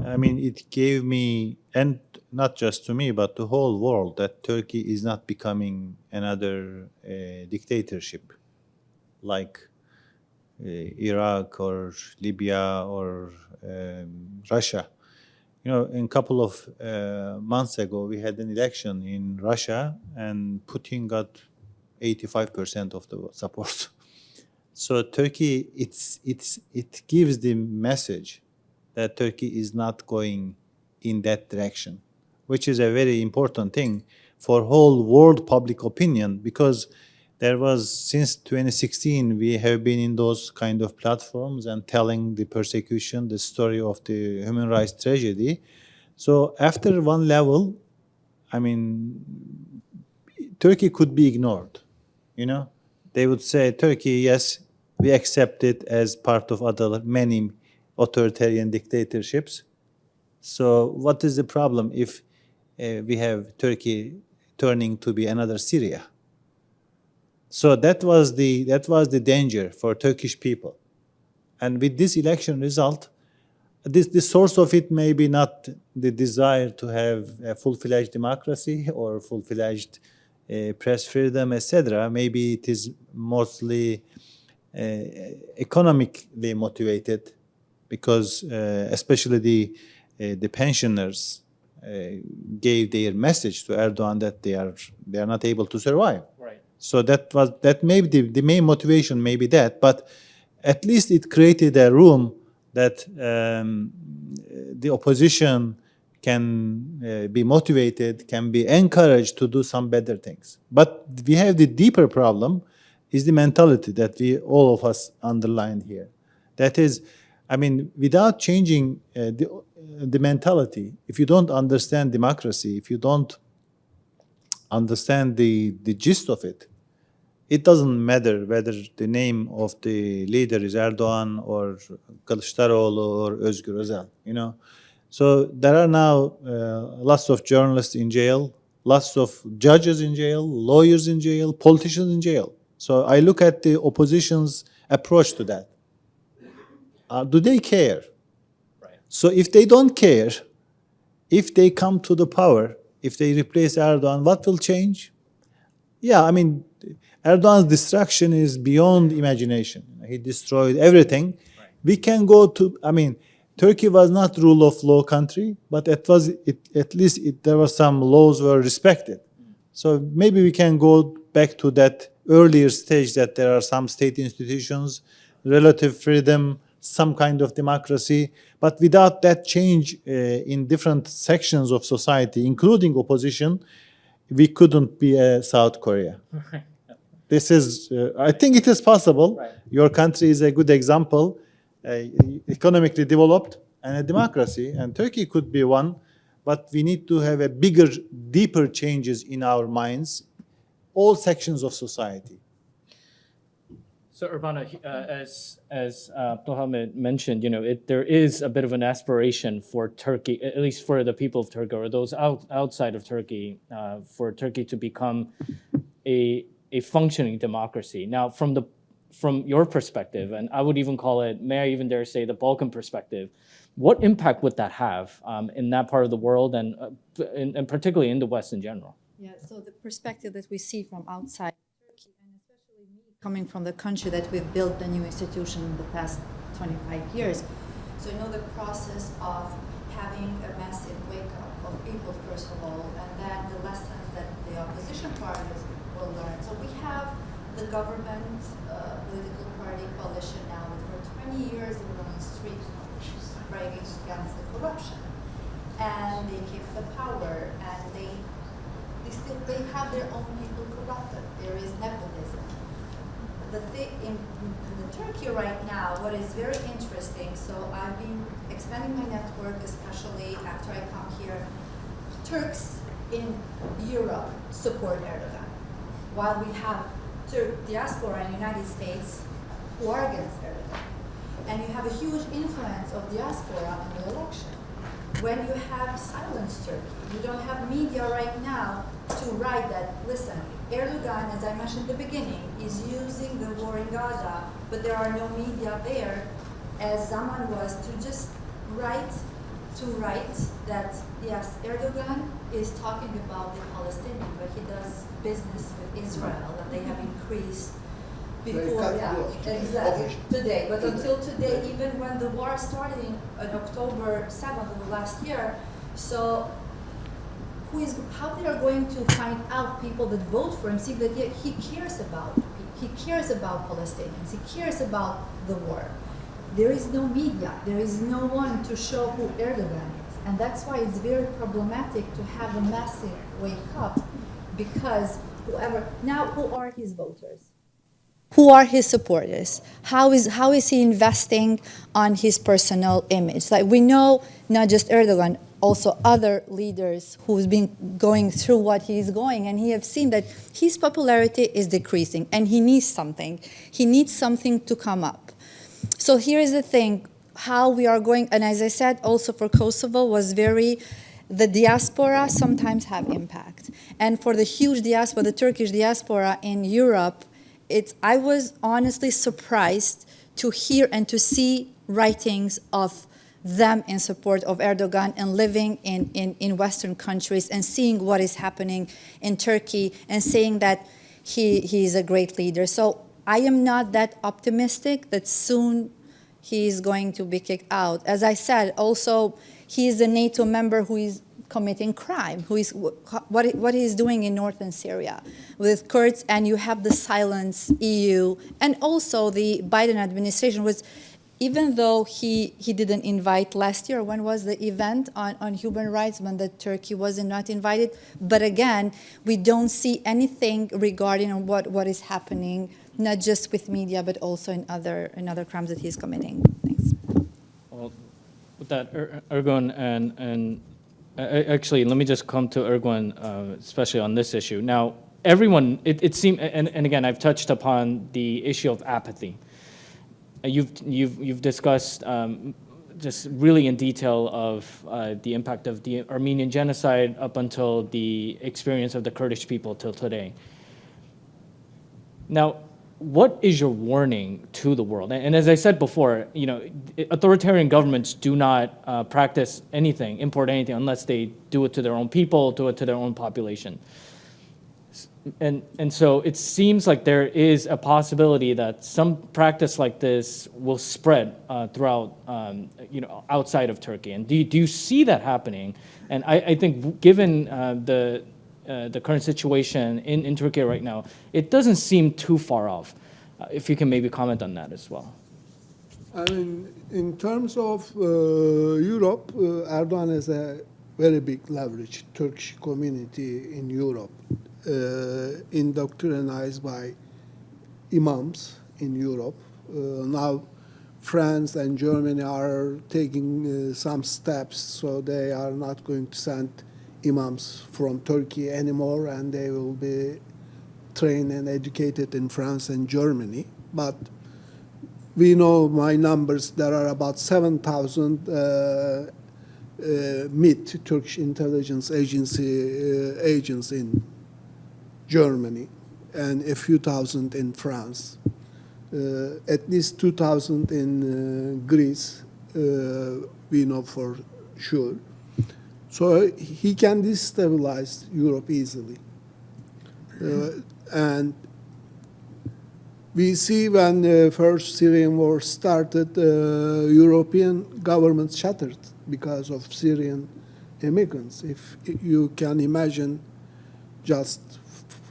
I mean, it gave me, and not just to me, but the whole world, that Turkey is not becoming another dictatorship like Iraq or Libya or Russia. A couple of months ago, we had an election in Russia, and Putin got 85% of the support. So Turkey, it gives the message that Turkey is not going in that direction, which is a very important thing for whole world public opinion, because there was, since 2016, we have been in those kind of platforms and telling the persecution, the story of the human rights tragedy. So after one level, Turkey could be ignored, They would say, Turkey, yes, we accept it as part of many authoritarian dictatorships. So what is the problem if we have Turkey turning to be another Syria? So that was the danger for Turkish people. And with this election result, the source of it may be not the desire to have a full-fledged democracy or full-fledged press freedom, etc. Maybe it is mostly economically motivated, because especially the pensioners gave their message to Erdogan that they are not able to survive. Right. So that may be the main motivation, maybe that, but at least it created a room that the opposition can be motivated, can be encouraged to do some better things. But we have the deeper problem is the mentality that all of us underlined here. That is, without changing the mentality, if you don't understand democracy, if you don't understand the gist of it, it doesn't matter whether the name of the leader is Erdogan or Kılıçdaroğlu or Özgür Özel, So there are now lots of journalists in jail, lots of judges in jail, lawyers in jail, politicians in jail. So I look at the opposition's approach to that. Do they care? Right. So if they don't care, if they come to the power, if they replace Erdogan, what will change? Yeah, Erdogan's destruction is beyond imagination. He destroyed everything. Right. We can go to, Turkey was not rule of law country, but at least there were some laws were respected. So maybe we can go back to that earlier stage, that there are some state institutions, relative freedom, some kind of democracy, but without that change in different sections of society, including opposition, we couldn't be South Korea. this is, I think it is possible. Right. Your country is a good example, economically developed and a democracy, and Turkey could be one, but we need to have a bigger, deeper changes in our minds, all sections of society. So Arbana, as Abdulhamit mentioned, there is a bit of an aspiration for Turkey, at least for the people of Turkey or those outside of Turkey, for Turkey to become a functioning democracy. Now, from your perspective, and I would even call it, may I even dare say, the Balkan perspective, what impact would that have in that part of the world and particularly in the West in general? Yeah, so the perspective that we see from outside Turkey, and especially me coming from the country that we've built a new institution in the past 25 years. So the process of having a massive wake-up of people, first of all, and then the lessons that the opposition parties will learn. So we have the government political party coalition now that for 20 years they were on the street bragging against the corruption. And they keep the power, and they have their own people corrupted. There is nepotism. The thing in Turkey right now, what is very interesting, so I've been expanding my network, especially after I come here. Turks in Europe support Erdogan, while we have diaspora in the United States who are against Erdogan. And you have a huge influence of diaspora in the election. When you have silenced Turkey, you don't have media right now to write that, listen, Erdogan, as I mentioned at the beginning, is using the war in Gaza, but there are no media there, as Zaman was, to just write that, yes, Erdogan is talking about the Palestinian, but he does business with Israel, and they have increased before, exactly, today. But until today, even when the war started on October 7th of last year, so how they are going to find out people that vote for him, see that he cares about Palestinians, he cares about the war. There is no media, there is no one to show who Erdogan is. And that's why it's very problematic to have a massive wake up, because who are his voters? Who are his supporters? How is he investing on his personal image? Like, we know not just Erdogan, also other leaders who's been going through what he's going, and he have seen that his popularity is decreasing, and he needs something. He needs something to come up. So here is the thing, how we are going, and as I said, also for Kosovo was the diaspora sometimes have impact. And for the huge diaspora, the Turkish diaspora in Europe, I was honestly surprised to hear and to see writings of them in support of Erdogan and living in Western countries and seeing what is happening in Turkey and saying that he is a great leader. So I am not that optimistic that soon he is going to be kicked out. As I said, also, he is a NATO member who is committing crime, what he is doing in northern Syria with Kurds, and you have the silence EU, and also the Biden administration was, even though he didn't invite last year, when was the event on human rights when the Turkey wasn't not invited, but again, we don't see anything regarding what is happening, not just with media, but also in other crimes that he's committing. Thanks. Well, with that, Ergun and actually, let me just come to Ergun, especially on this issue. Now, everyone, it seemed, and again, I've touched upon the issue of apathy. You've discussed just really in detail of the impact of the Armenian genocide up until the experience of the Kurdish people till today. Now, what is your warning to the world? And as I said before, authoritarian governments do not practice anything, import anything, unless they do it to their own people, do it to their own population. And so it seems like there is a possibility that some practice like this will spread throughout, outside of Turkey. And do you see that happening? And I think given the current situation in Turkey right now, it doesn't seem too far off. If you can maybe comment on that as well. I mean, in terms of Europe, Erdogan has a very big leverage. Turkish community in Europe, indoctrinized by imams in Europe. Now France and Germany are taking some steps, so they are not going to send imams from Turkey anymore, and they will be trained and educated in France and Germany. But we know my numbers, there are about 7,000 MIT, Turkish Intelligence Agency agents in Germany, and a few thousand in France. At least 2,000 in Greece, we know for sure. So he can destabilize Europe easily. And we see when the first Syrian war started, European governments shattered because of Syrian immigrants. If you can imagine, just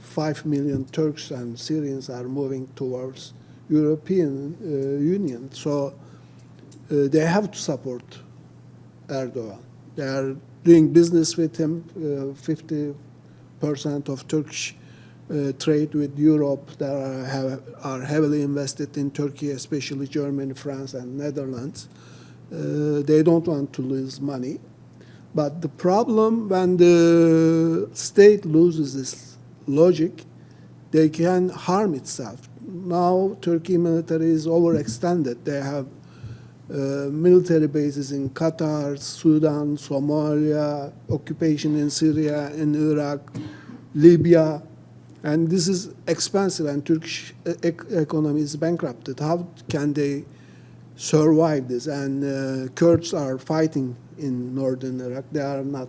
5 million Turks and Syrians are moving towards European Union. So they have to support Erdogan. They are doing business with him. 50% of Turkish trade with Europe that are heavily invested in Turkey, especially Germany, France, and Netherlands. They don't want to lose money. But the problem, when the state loses this logic, they can harm itself. Now Turkey military is overextended. They have military bases in Qatar, Sudan, Somalia, occupation in Syria, in Iraq, Libya. And this is expensive, and Turkish economy is bankrupted. How can they survive this? And Kurds are fighting in northern Iraq. They are not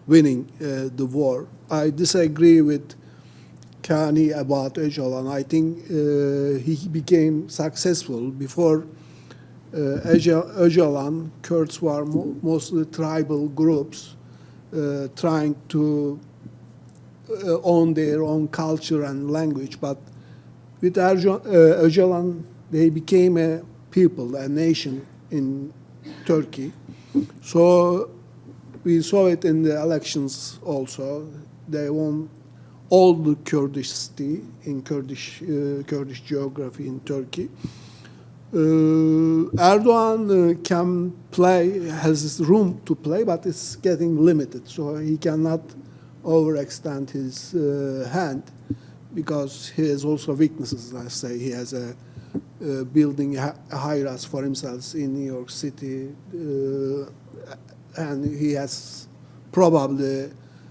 winning the war. I disagree with Kani about Öcalan. I think he became successful. Before Öcalan, Kurds were mostly tribal groups trying to own their own culture and language. But with Öcalan, they became a people, a nation in Turkey. So we saw it in the elections also. They won all the Kurdish city in Kurdish geography in Turkey. Erdogan can play, has room to play, but it's getting limited. So he cannot overextend his hand, because he has also weaknesses. I say he has a building a high-rise for himself in New York City, and he has probably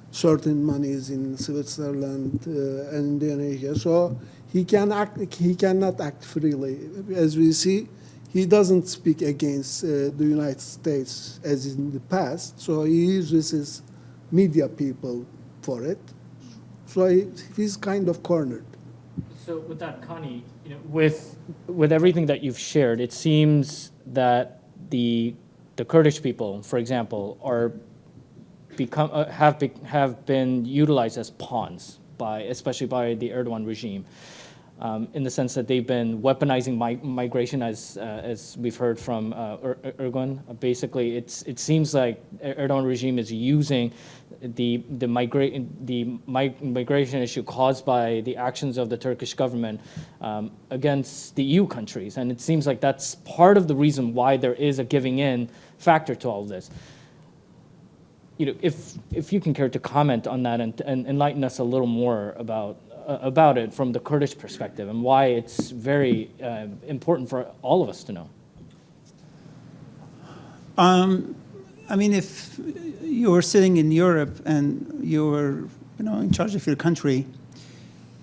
certain monies in Switzerland and Indonesia. So he cannot act freely. As we see, he doesn't speak against the United States as in the past. So he uses his media people for it. So he's kind of cornered. So with that, Connie, with everything that you've shared, it seems that the Kurdish people, for example, have been utilized as pawns especially by the Erdogan regime, in the sense that they've been weaponizing migration, as we've heard from Ergun. Basically, it seems like Erdogan regime is using the migration issue caused by the actions of the Turkish government against the EU countries, and it seems like that's part of the reason why there is a giving in factor to all of this. If you can care to comment on that and enlighten us a little more about it from the Kurdish perspective and why it's very important for all of us to know. I mean, if you were sitting in Europe and you were, in charge of your country,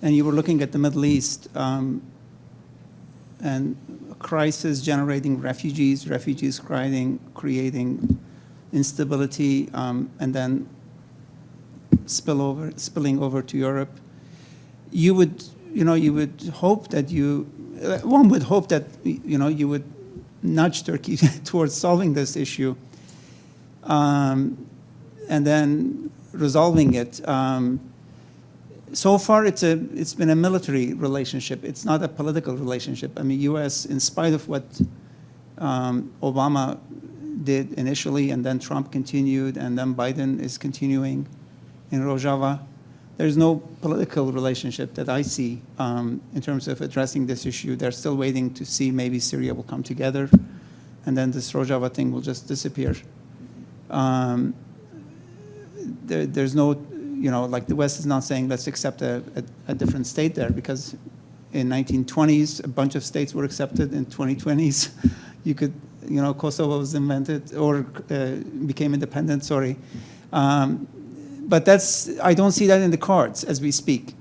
and you were looking at the Middle East, and a crisis generating refugees creating instability, and then spilling over to Europe, you would hope that one would hope that you would nudge Turkey towards solving this issue, and then resolving it. So far, it's been a military relationship. It's not a political relationship. I mean, U.S., in spite of what Obama did initially, and then Trump continued, and then Biden is continuing in Rojava. There's no political relationship that I see in terms of addressing this issue. They're still waiting to see maybe Syria will come together, and then this Rojava thing will just disappear. There's no, like the West is not saying let's accept a different state there, because in 1920s, a bunch of states were accepted. In 2020s, you could, Kosovo was invented or became independent, sorry. But I don't see that in the cards as we speak.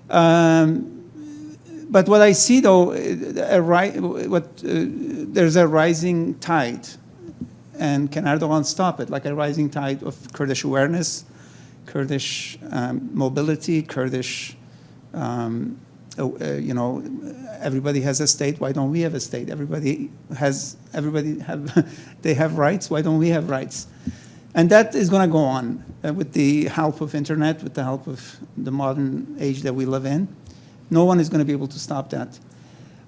But what I see though, there's a rising tide. And can Erdogan stop it? Like a rising tide of Kurdish awareness, Kurdish mobility, Kurdish, everybody has a state. Why don't we have a state? They have rights. Why don't we have rights? And that is going to go on with the help of internet, with the help of the modern age that we live in. No one is going to be able to stop that.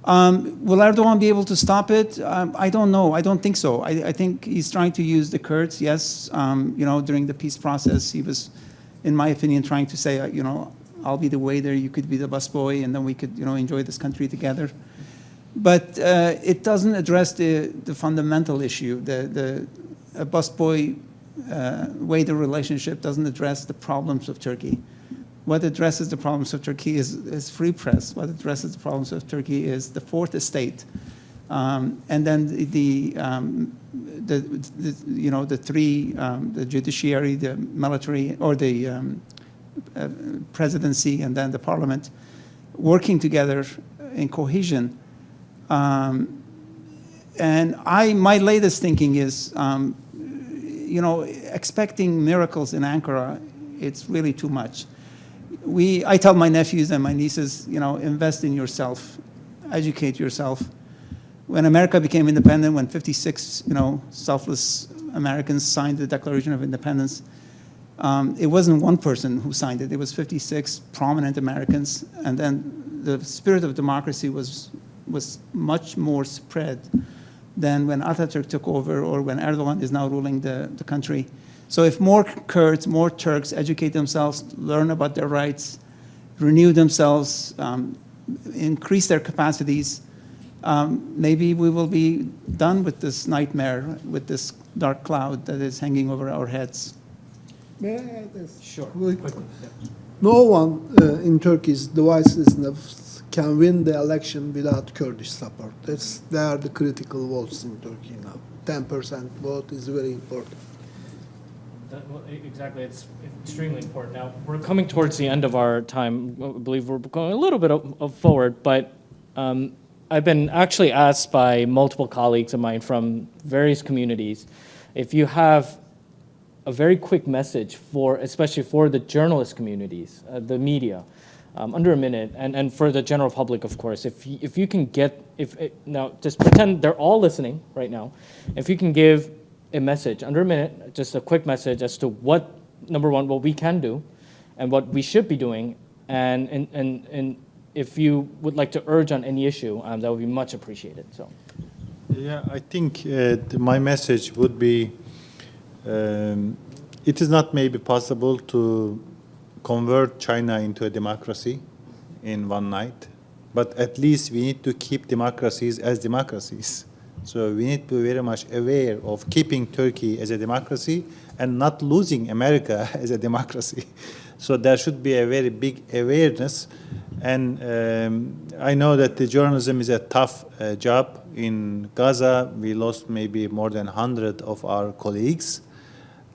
Will Erdogan be able to stop it? I don't know. I don't think so. I think he's trying to use the Kurds. Yes, during the peace process, he was, in my opinion, trying to say, I'll be the waiter, you could be the busboy, and then we could, enjoy this country together. But it doesn't address the fundamental issue. The busboy waiter relationship doesn't address the problems of Turkey. What addresses the problems of Turkey is free press. What addresses the problems of Turkey is the fourth estate, and then the three, the judiciary, the military, or the presidency, and then the parliament, working together in cohesion. And my latest thinking is, expecting miracles in Ankara, it's really too much. I tell my nephews and my nieces, invest in yourself, educate yourself. When America became independent, when 56, selfless Americans signed the Declaration of Independence, it wasn't one person who signed it. It was 56 prominent Americans, and then the spirit of democracy was much more spread than when Atatürk took over or when Erdogan is now ruling the country. So if more Kurds, more Turks educate themselves, learn about their rights, renew themselves, increase their capacities, maybe we will be done with this nightmare, with this dark cloud that is hanging over our heads. May I add this? Sure. No one in Turkey's divisiveness can win the election without Kurdish support. They are the critical votes in Turkey now. 10% vote is very important. Exactly, it's extremely important. Now, we're coming towards the end of our time. I believe we're going a little bit forward, but I've been actually asked by multiple colleagues of mine from various communities if you have a very quick message especially for the journalist communities, the media, under a minute, and for the general public, of course. If you can now just pretend they're all listening right now. If you can give a message under a minute, just a quick message as to number one, what we can do, and what we should be doing, and if you would like to urge on any issue, that would be much appreciated. So, yeah, I think my message would be: it is not maybe possible to convert China into a democracy in one night, but at least we need to keep democracies as democracies. So we need to be very much aware of keeping Turkey as a democracy and not losing America as a democracy. So there should be a very big awareness. And I know that the journalism is a tough job. In Gaza, we lost maybe more than 100 of our colleagues.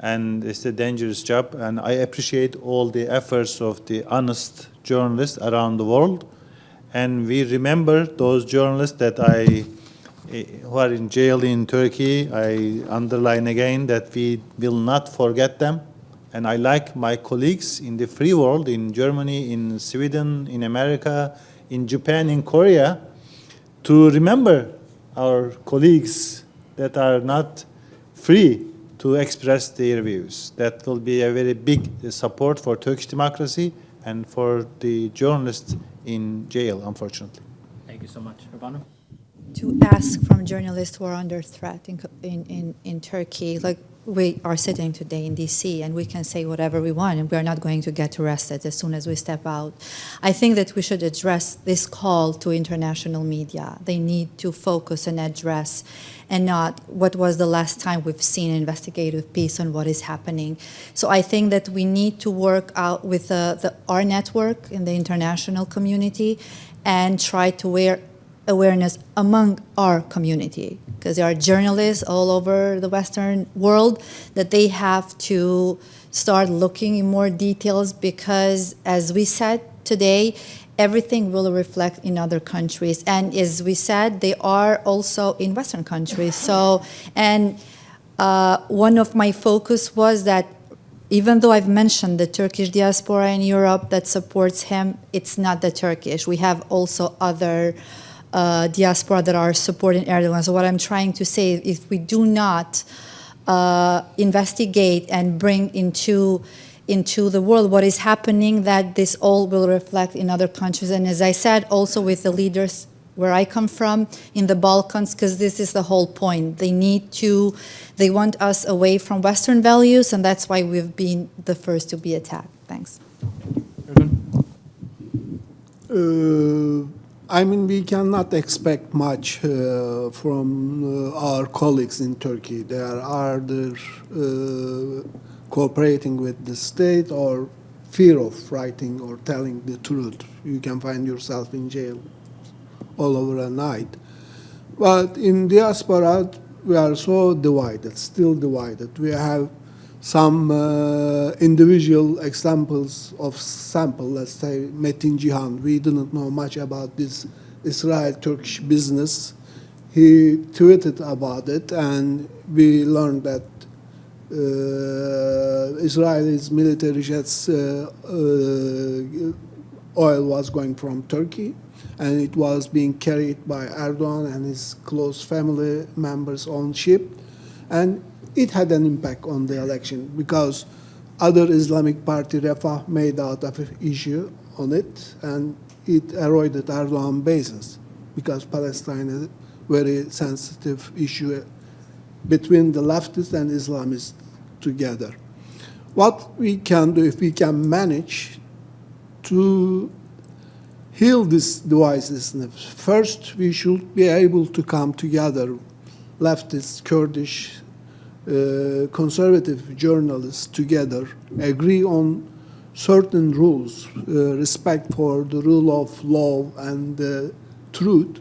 And it's a dangerous job. And I appreciate all the efforts of the honest journalists around the world. And we remember those journalists who are in jail in Turkey. I underline again that we will not forget them. And I like my colleagues in the free world, in Germany, in Sweden, in America, in Japan, in Korea, to remember our colleagues that are not free to express their views. That will be a very big support for Turkish democracy and for the journalists in jail, unfortunately. Thank you so much. Arbana? To ask from journalists who are under threat in Turkey, like we are sitting today in DC and we can say whatever we want and we're not going to get arrested as soon as we step out. I think that we should address this call to international media. They need to focus and address and not what was the last time we've seen an investigative piece on what is happening. So I think that we need to work out with our network in the international community and try to wear awareness among our community, because there are journalists all over the Western world that they have to start looking in more details, because as we said today, everything will reflect in other countries. And as we said, they are also in Western countries. So, and one of my focus was that even though I've mentioned the Turkish diaspora in Europe that supports him, it's not the Turkish. We have also other diaspora that are supporting Erdogan. So what I'm trying to say is if we do not investigate and bring into the world what is happening, that this all will reflect in other countries. And as I said, also with the leaders where I come from in the Balkans, because this is the whole point. They want us away from Western values, and that's why we've been the first to be attacked. Thanks. I mean, we cannot expect much from our colleagues in Turkey. They are either cooperating with the state or fear of writing or telling the truth. You can find yourself in jail all over a night. But in diaspora, we are so divided, still divided. We have some individual examples of sample, let's say Metin Cihan. We didn't know much about this Israel-Turkish business. He tweeted about it, and we learned that Israel's military jets oil was going from Turkey, and it was being carried by Erdogan and his close family members on ship. And it had an impact on the election because other Islamic party, Refah, made out of an issue on it, and it eroded Erdogan bases because Palestine is a very sensitive issue between the leftists and Islamists together. What we can do, if we can manage to heal this divisiveness, first we should be able to come together, leftists, Kurdish, conservative journalists together, agree on certain rules, respect for the rule of law and truth,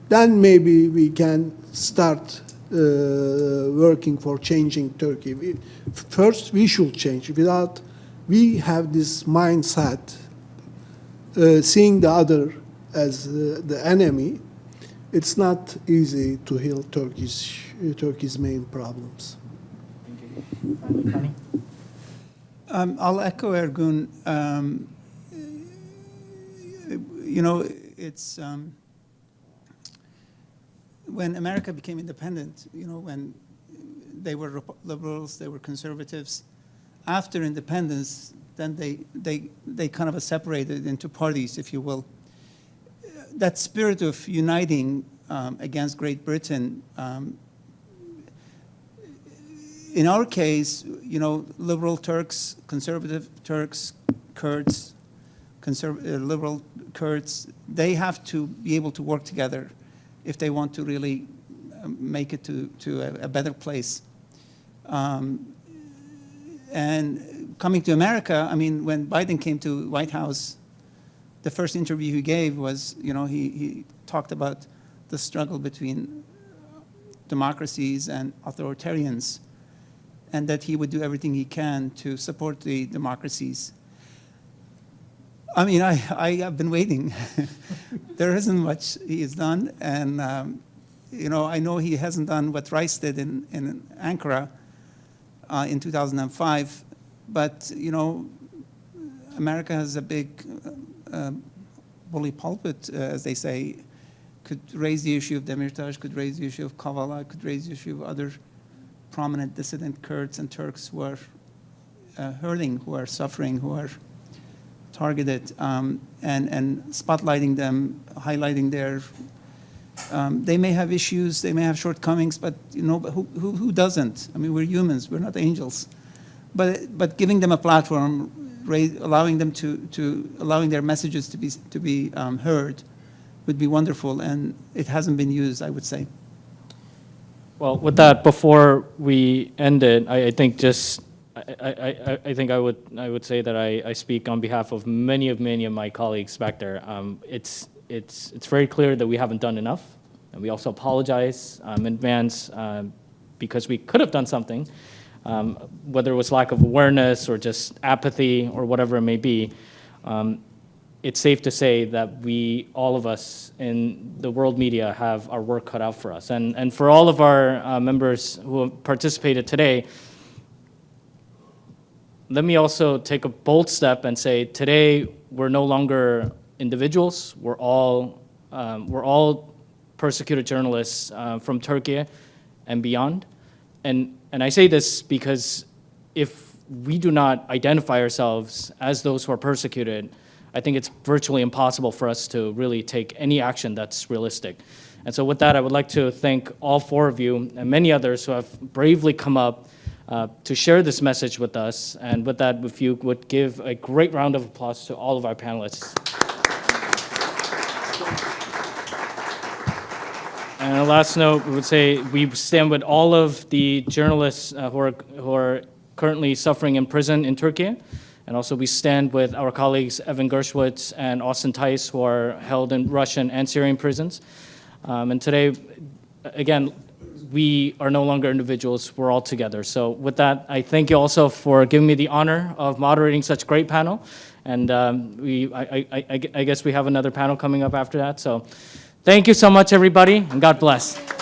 then maybe we can start working for changing Turkey. First, we should change. Without we have this mindset, seeing the other as the enemy, it's not easy to heal Turkey's main problems. Thank you. I'll echo Ergun. It's when America became independent, when they were liberals, they were conservatives. After independence, then they kind of separated into parties, if you will. That spirit of uniting against Great Britain, in our case, liberal Turks, conservative Turks, Kurds, liberal Kurds, they have to be able to work together if they want to really make it to a better place. And coming to America, I mean, when Biden came to White House, the first interview he gave was, he talked about the struggle between democracies and authoritarians, and that he would do everything he can to support the democracies. I mean, I have been waiting. There isn't much he has done, and I know he hasn't done what Rice did in Ankara in 2005, but America has a big bully pulpit, as they say, could raise the issue of Demirtas, could raise the issue of Kavala, could raise the issue of other prominent dissident Kurds and Turks who are hurting, who are suffering, who are targeted, and spotlighting them, highlighting their They may have issues, they may have shortcomings, but but who doesn't? I mean, we're humans, we're not angels. But giving them a platform, allowing them allowing their messages to be heard, would be wonderful, and it hasn't been used, I would say. Well, with that, before we end it, I think I think I would say that I speak on behalf of many of my colleagues back there. It's very clear that we haven't done enough, and we also apologize in advance because we could have done something, whether it was lack of awareness or just apathy or whatever it may be. It's safe to say that all of us in the world media have our work cut out for us. And for all of our members who have participated today, let me also take a bold step and say today we're no longer individuals. We're all persecuted journalists from Turkey and beyond. And I say this because if we do not identify ourselves as those who are persecuted, I think it's virtually impossible for us to really take any action that's realistic. And so with that, I would like to thank all four of you and many others who have bravely come up to share this message with us. And with that, if you would give a great round of applause to all of our panelists. And on a last note, we would say we stand with all of the journalists who are currently suffering in prison in Turkey. And also we stand with our colleagues Evan Gershwitz and Austin Tice, who are held in Russian and Syrian prisons. And today, again, we are no longer individuals, we're all together. So with that, I thank you also for giving me the honor of moderating such a great panel. And I guess we have another panel coming up after that. So thank you so much, everybody, and God bless.